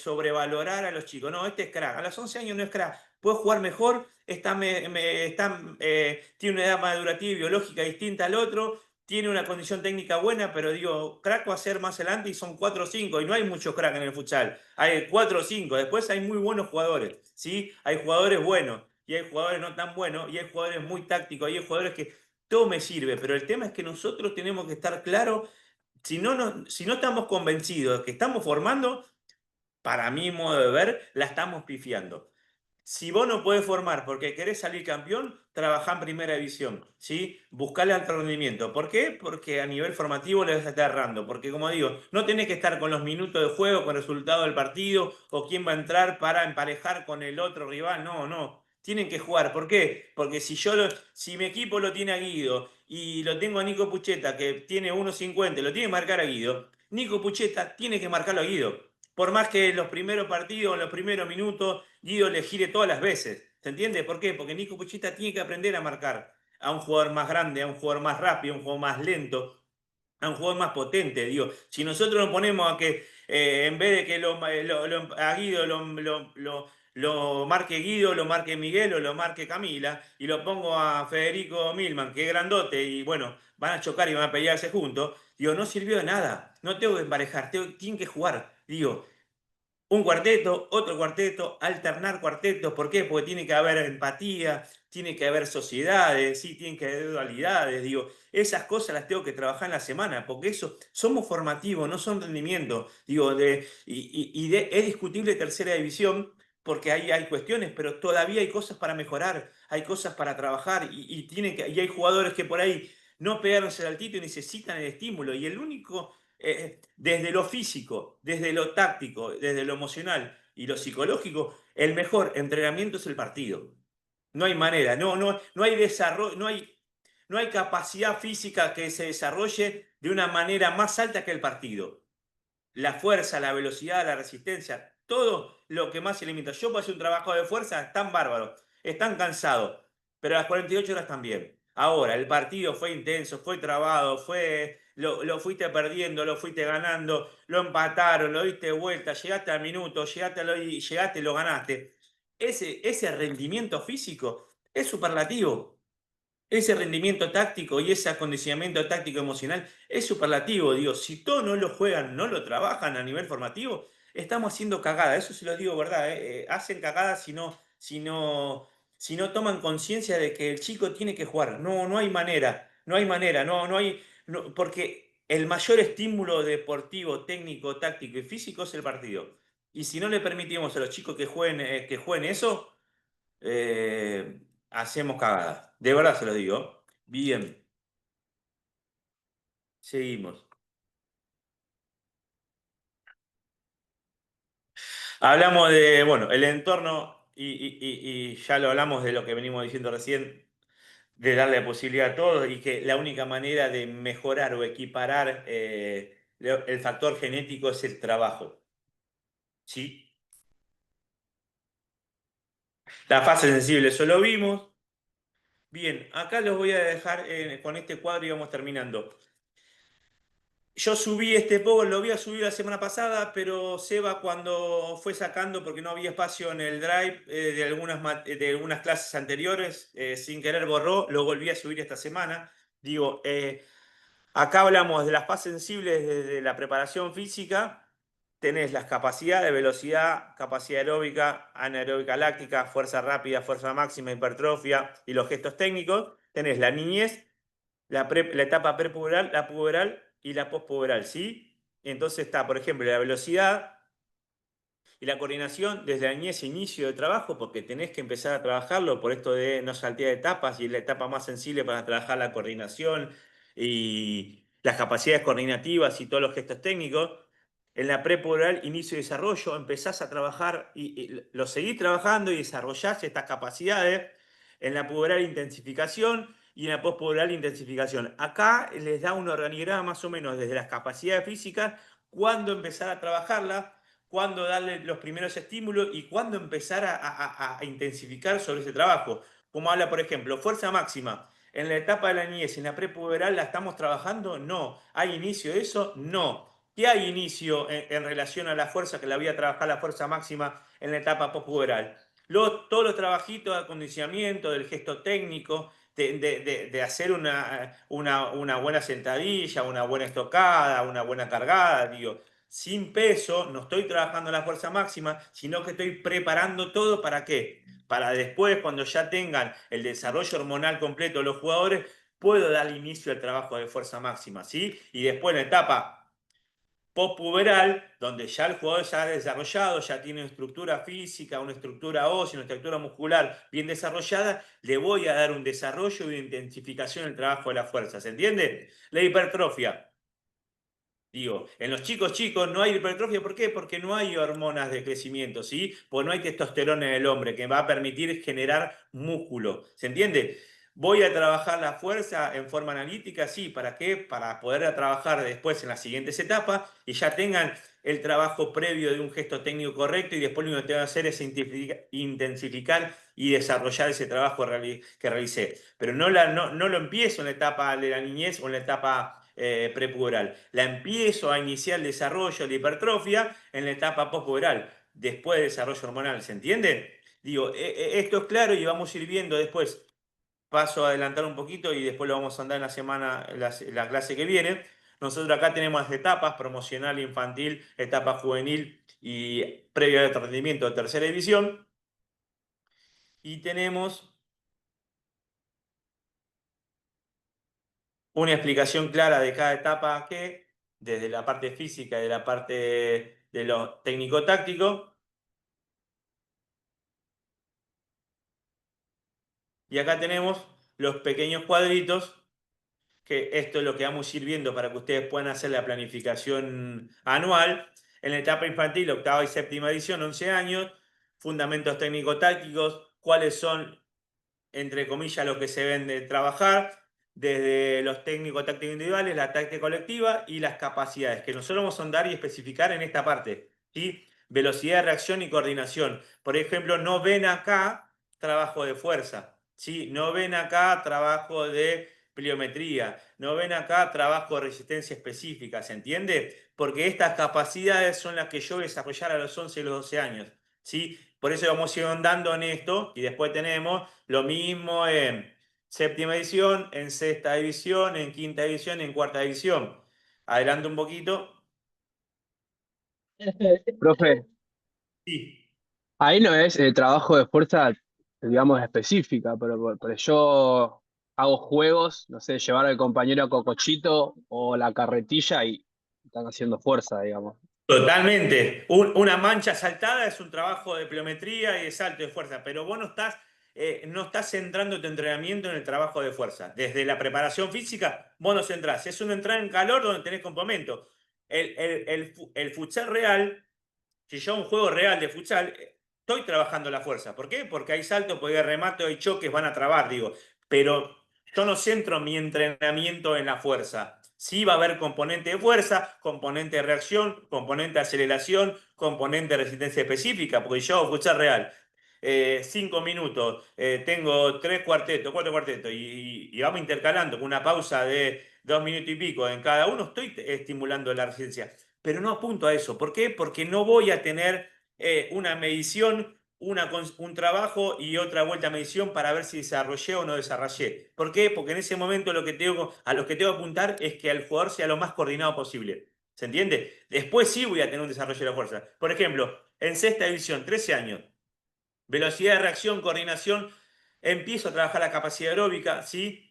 sobrevalorar a los chicos. No, este es crack. A los 11 años no es crack. Puede jugar mejor, tiene una edad madurativa y biológica distinta al otro, tiene una condición técnica buena, pero digo, crack va a ser más adelante y son 4 o 5, y no hay mucho crack en el futsal. Hay 4 o 5, después hay muy buenos jugadores, ¿sí? Hay jugadores buenos, y hay jugadores no tan buenos, y hay jugadores muy tácticos, y hay jugadores que todo me sirve, pero el tema es que nosotros tenemos que estar claros, si no estamos convencidos de que estamos formando, para mi modo de ver, la estamos pifiando. Si vos no podés formar porque querés salir campeón, trabajá en primera división, ¿sí? Buscale alto rendimiento. ¿Por qué? Porque a nivel formativo le vas a estar errando. Porque, como digo, no tenés que estar con los minutos de juego, con el resultado del partido, o quién va a entrar para emparejar con el otro rival. No, no. Tienen que jugar. ¿Por qué? Porque si mi equipo lo tiene a Guido y lo tengo a Nico Pucheta, que tiene 1.50, lo tiene que marcar a Guido, Nico Pucheta tiene que marcarlo a Guido. Por más que en los primeros partidos, en los primeros minutos, Guido le gire todas las veces. ¿Se entiende? ¿Por qué? Porque Nico Pucheta tiene que aprender a marcar a un jugador más grande, a un jugador más rápido, a un jugador más lento, a un jugador más potente. Digo, si nosotros nos ponemos a que en vez de que a Guido lo marque Guido, lo marque Miguel o lo marque Camila, y lo pongo a Federico Milman, que es grandote, y bueno, van a chocar y van a pelearse juntos, digo, no sirvió de nada. No tengo que emparejar, tienen que jugar. Digo, un cuarteto, otro cuarteto, alternar cuartetos. ¿Por qué? Porque tiene que haber empatía, tiene que haber sociedades, ¿sí? Tienen que haber dualidades. Digo, esas cosas las tengo que trabajar en la semana, porque eso somos formativos, no son rendimientos. Digo, es discutible tercera división porque hay cuestiones, pero todavía hay cosas para mejorar, hay cosas para trabajar y hay jugadores que por ahí no pegaron ese saltito y necesitan el estímulo. Y el único desde lo físico, desde lo táctico, desde lo emocional y lo psicológico, el mejor entrenamiento es el partido. No hay manera, no hay desarrollo, no hay capacidad física que se desarrolle de una manera más alta que el partido. La fuerza, la velocidad, la resistencia, todo lo que más se limita. Yo puedo hacer un trabajo de fuerza, están bárbaros, están cansados, pero a las 48 horas también. Ahora, el partido fue intenso, fue trabado, lo fuiste perdiendo, lo fuiste ganando, lo empataron, lo diste vuelta, llegaste al minuto, llegaste y lo ganaste. Ese rendimiento físico es superlativo. Ese rendimiento táctico y ese acondicionamiento táctico emocional es superlativo. Digo, si todos no lo juegan, no lo trabajan a nivel formativo, estamos haciendo cagada. Eso se lo digo, ¿verdad? Hacen cagada si no toman conciencia de que el chico tiene que jugar. No hay manera, no hay manera, porque el mayor estímulo deportivo, técnico, táctico y físico es el partido. Y si no le permitimos a los chicos que jueguen eso, hacemos cagada. De verdad se lo digo. Bien, seguimos. Hablamos de, bueno, el entorno y ya lo hablamos de lo que venimos diciendo recién, de darle la posibilidad a todos y que la única manera de mejorar o equiparar el factor genético es el trabajo. ¿Sí? La fase sensible, eso lo vimos. Bien, acá los voy a dejar con este cuadro y vamos terminando. Yo subí este post, lo había subido la semana pasada, pero Seba cuando fue sacando, porque no había espacio en el Drive de algunas clases anteriores, sin querer borró, lo volví a subir esta semana. Digo, acá hablamos de las fases sensibles desde la preparación física. Tenés las capacidades, velocidad, capacidad aeróbica, anaeróbica láctica, fuerza rápida, fuerza máxima, hipertrofia y los gestos técnicos. Tenés la niñez, la etapa prepuberal, la puberal y la pospuberal, ¿sí? Entonces está, por ejemplo, la velocidad y la coordinación desde la niñez e inicio de trabajo, porque tenés que empezar a trabajarlo por esto de no saltear etapas, y es la etapa más sensible para trabajar la coordinación y las capacidades coordinativas y todos los gestos técnicos. En la prepuberal, inicio y desarrollo, empezás a trabajar y lo seguís trabajando y desarrollás estas capacidades. En la puberal, intensificación, y en la pospuberal, intensificación. Acá les da un organigrama más o menos desde las capacidades físicas, cuándo empezar a trabajarla, cuándo darle los primeros estímulos y cuándo empezar a intensificar sobre ese trabajo. Como habla, por ejemplo, fuerza máxima. En la etapa de la niñez, en la prepuberal, ¿la estamos trabajando? No. ¿Hay inicio de eso? No. ¿Qué hay inicio en relación a la fuerza que la voy a trabajar la fuerza máxima en la etapa pospuberal? Todos los trabajitos de acondicionamiento, del gesto técnico, de hacer una buena sentadilla, una buena estocada, una buena cargada, digo, sin peso, no estoy trabajando la fuerza máxima, sino que estoy preparando todo ¿para qué? Para después, cuando ya tengan el desarrollo hormonal completo de los jugadores, puedo dar inicio al trabajo de fuerza máxima, ¿sí? Y después en la etapa postpuberal, donde ya el jugador ya ha desarrollado, ya tiene una estructura física, una estructura ósea, una estructura muscular bien desarrollada, le voy a dar un desarrollo y una intensificación en el trabajo de la fuerza, ¿se entiende? La hipertrofia. Digo, en los chicos no hay hipertrofia. ¿Por qué? Porque no hay hormonas de crecimiento, ¿sí? Pues no hay testosterona en el hombre que va a permitir generar músculo. ¿Se entiende? ¿Voy a trabajar la fuerza en forma analítica? Sí. ¿Para qué? Para poder trabajar después en las siguientes etapas y ya tengan el trabajo previo de un gesto técnico correcto y después lo único que tengo que hacer es intensificar y desarrollar ese trabajo que realicé. Pero no lo empiezo en la etapa de la niñez o en la etapa prepuberal. La empiezo a iniciar el desarrollo de la hipertrofia en la etapa postpuberal, después del desarrollo hormonal, ¿se entiende? Digo, esto es claro y vamos a ir viendo después. Paso a adelantar un poquito y después lo vamos a andar en la semana, la clase que viene. Nosotros acá tenemos las etapas: promocional, infantil, etapa juvenil y previo de rendimiento de tercera división. Y tenemos una explicación clara de cada etapa que, desde la parte física y de la parte de lo técnico-táctico. Y acá tenemos los pequeños cuadritos, que esto es lo que vamos a ir viendo para que ustedes puedan hacer la planificación anual. En la etapa infantil, octava y séptima edición, 11 años, fundamentos técnico-tácticos, cuáles son, entre comillas, lo que se ven de trabajar, desde los técnico-tácticos individuales, la táctica colectiva y las capacidades, que nosotros vamos a andar y especificar en esta parte, ¿sí? Velocidad de reacción y coordinación. Por ejemplo, no ven acá trabajo de fuerza, ¿sí? No ven acá trabajo de pliometría, no ven acá trabajo de resistencia específica, ¿se entiende? Porque estas capacidades son las que yo voy a desarrollar a los 11 y los 12 años, ¿sí? Por eso vamos a ir andando en esto y después tenemos lo mismo en séptima división, en sexta división, en quinta división, en cuarta división. Adelanto un poquito. Profe, Sí. ahí no es trabajo de fuerza, digamos, específica, pero yo hago juegos, no sé, llevar al compañero a Cocochito o la carretilla y están haciendo fuerza, digamos. Totalmente. Una mancha saltada es un trabajo de pliometría y de salto de fuerza, pero vos no estás centrando tu entrenamiento en el trabajo de fuerza. Desde la preparación física, vos no centrás. Es un entrar en calor donde tenés complemento. El futsal real, si yo un juego real de futsal, estoy trabajando la fuerza. ¿Por qué? Porque hay saltos, porque hay remates, hay choques, van a trabar, digo. Pero yo no centro mi entrenamiento en la fuerza. Sí va a haber componente de fuerza, componente de reacción, componente de aceleración, componente de resistencia específica, porque yo hago futsal real. 5 minutos, tengo 3 cuartetos, 4 cuartetos, y vamos intercalando con una pausa de 2 minutos y pico en cada uno, estoy estimulando la resistencia. Pero no apunto a eso. ¿Por qué? Porque no voy a tener una medición, un trabajo y otra vuelta a medición para ver si desarrollé o no desarrollé. ¿Por qué? Porque en ese momento a lo que tengo que apuntar es que el jugador sea lo más coordinado posible. ¿Se entiende? Después sí voy a tener un desarrollo de la fuerza. Por ejemplo, en sexta división, 13 años, velocidad de reacción, coordinación, empiezo a trabajar la capacidad aeróbica, ¿sí?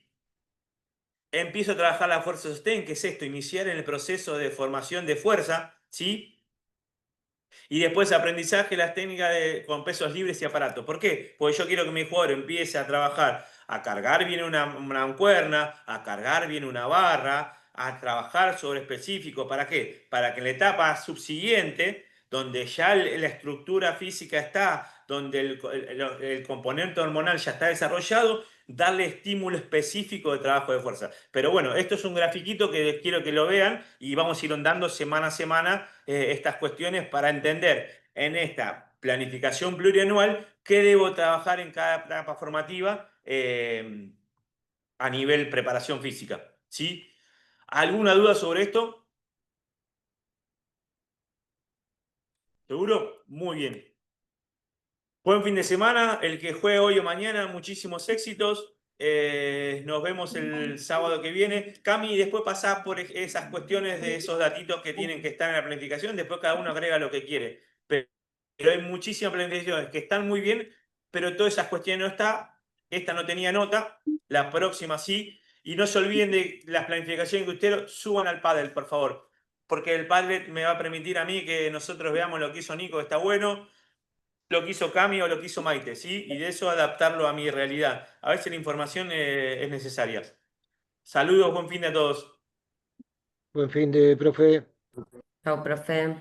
Empiezo a trabajar la fuerza sostén, que es esto, iniciar en el proceso de formación de fuerza, ¿sí? Y después aprendizaje, las técnicas con pesos libres y aparatos. ¿Por qué? Porque yo quiero que mi jugador empiece a trabajar, a cargar bien una mancuerna, a cargar bien una barra, a trabajar sobre específico. ¿Para qué? Para que en la etapa subsiguiente, donde ya la estructura física está, donde el componente hormonal ya está desarrollado, darle estímulo específico de trabajo de fuerza. Pero bueno, esto es un grafiquito que quiero que lo vean y vamos a ir dando semana a semana estas cuestiones para entender en esta planificación plurianual qué debo trabajar en cada etapa formativa a nivel preparación física. ¿Sí? ¿Alguna duda sobre esto? ¿Seguro? Muy bien. Buen fin de semana, el que juegue hoy o mañana, muchísimos éxitos. Nos vemos el sábado que viene. Cami, después pasá por esas cuestiones de esos datitos que tienen que estar en la planificación, después cada uno agrega lo que quiere. Pero hay muchísimas planificaciones que están muy bien, pero todas esas cuestiones no están. Esta no tenía nota, la próxima sí. Y no se olviden de las planificaciones que ustedes suban al Padlet, por favor. Porque el Padlet me va a permitir a mí que nosotros veamos lo que hizo Nico, que está bueno, lo que hizo Cami o lo que hizo Maite, ¿sí? Y de eso adaptarlo a mi realidad. A veces la información es necesaria. Saludos, buen fin de a todos. Buen fin de, profe. Chao, profe.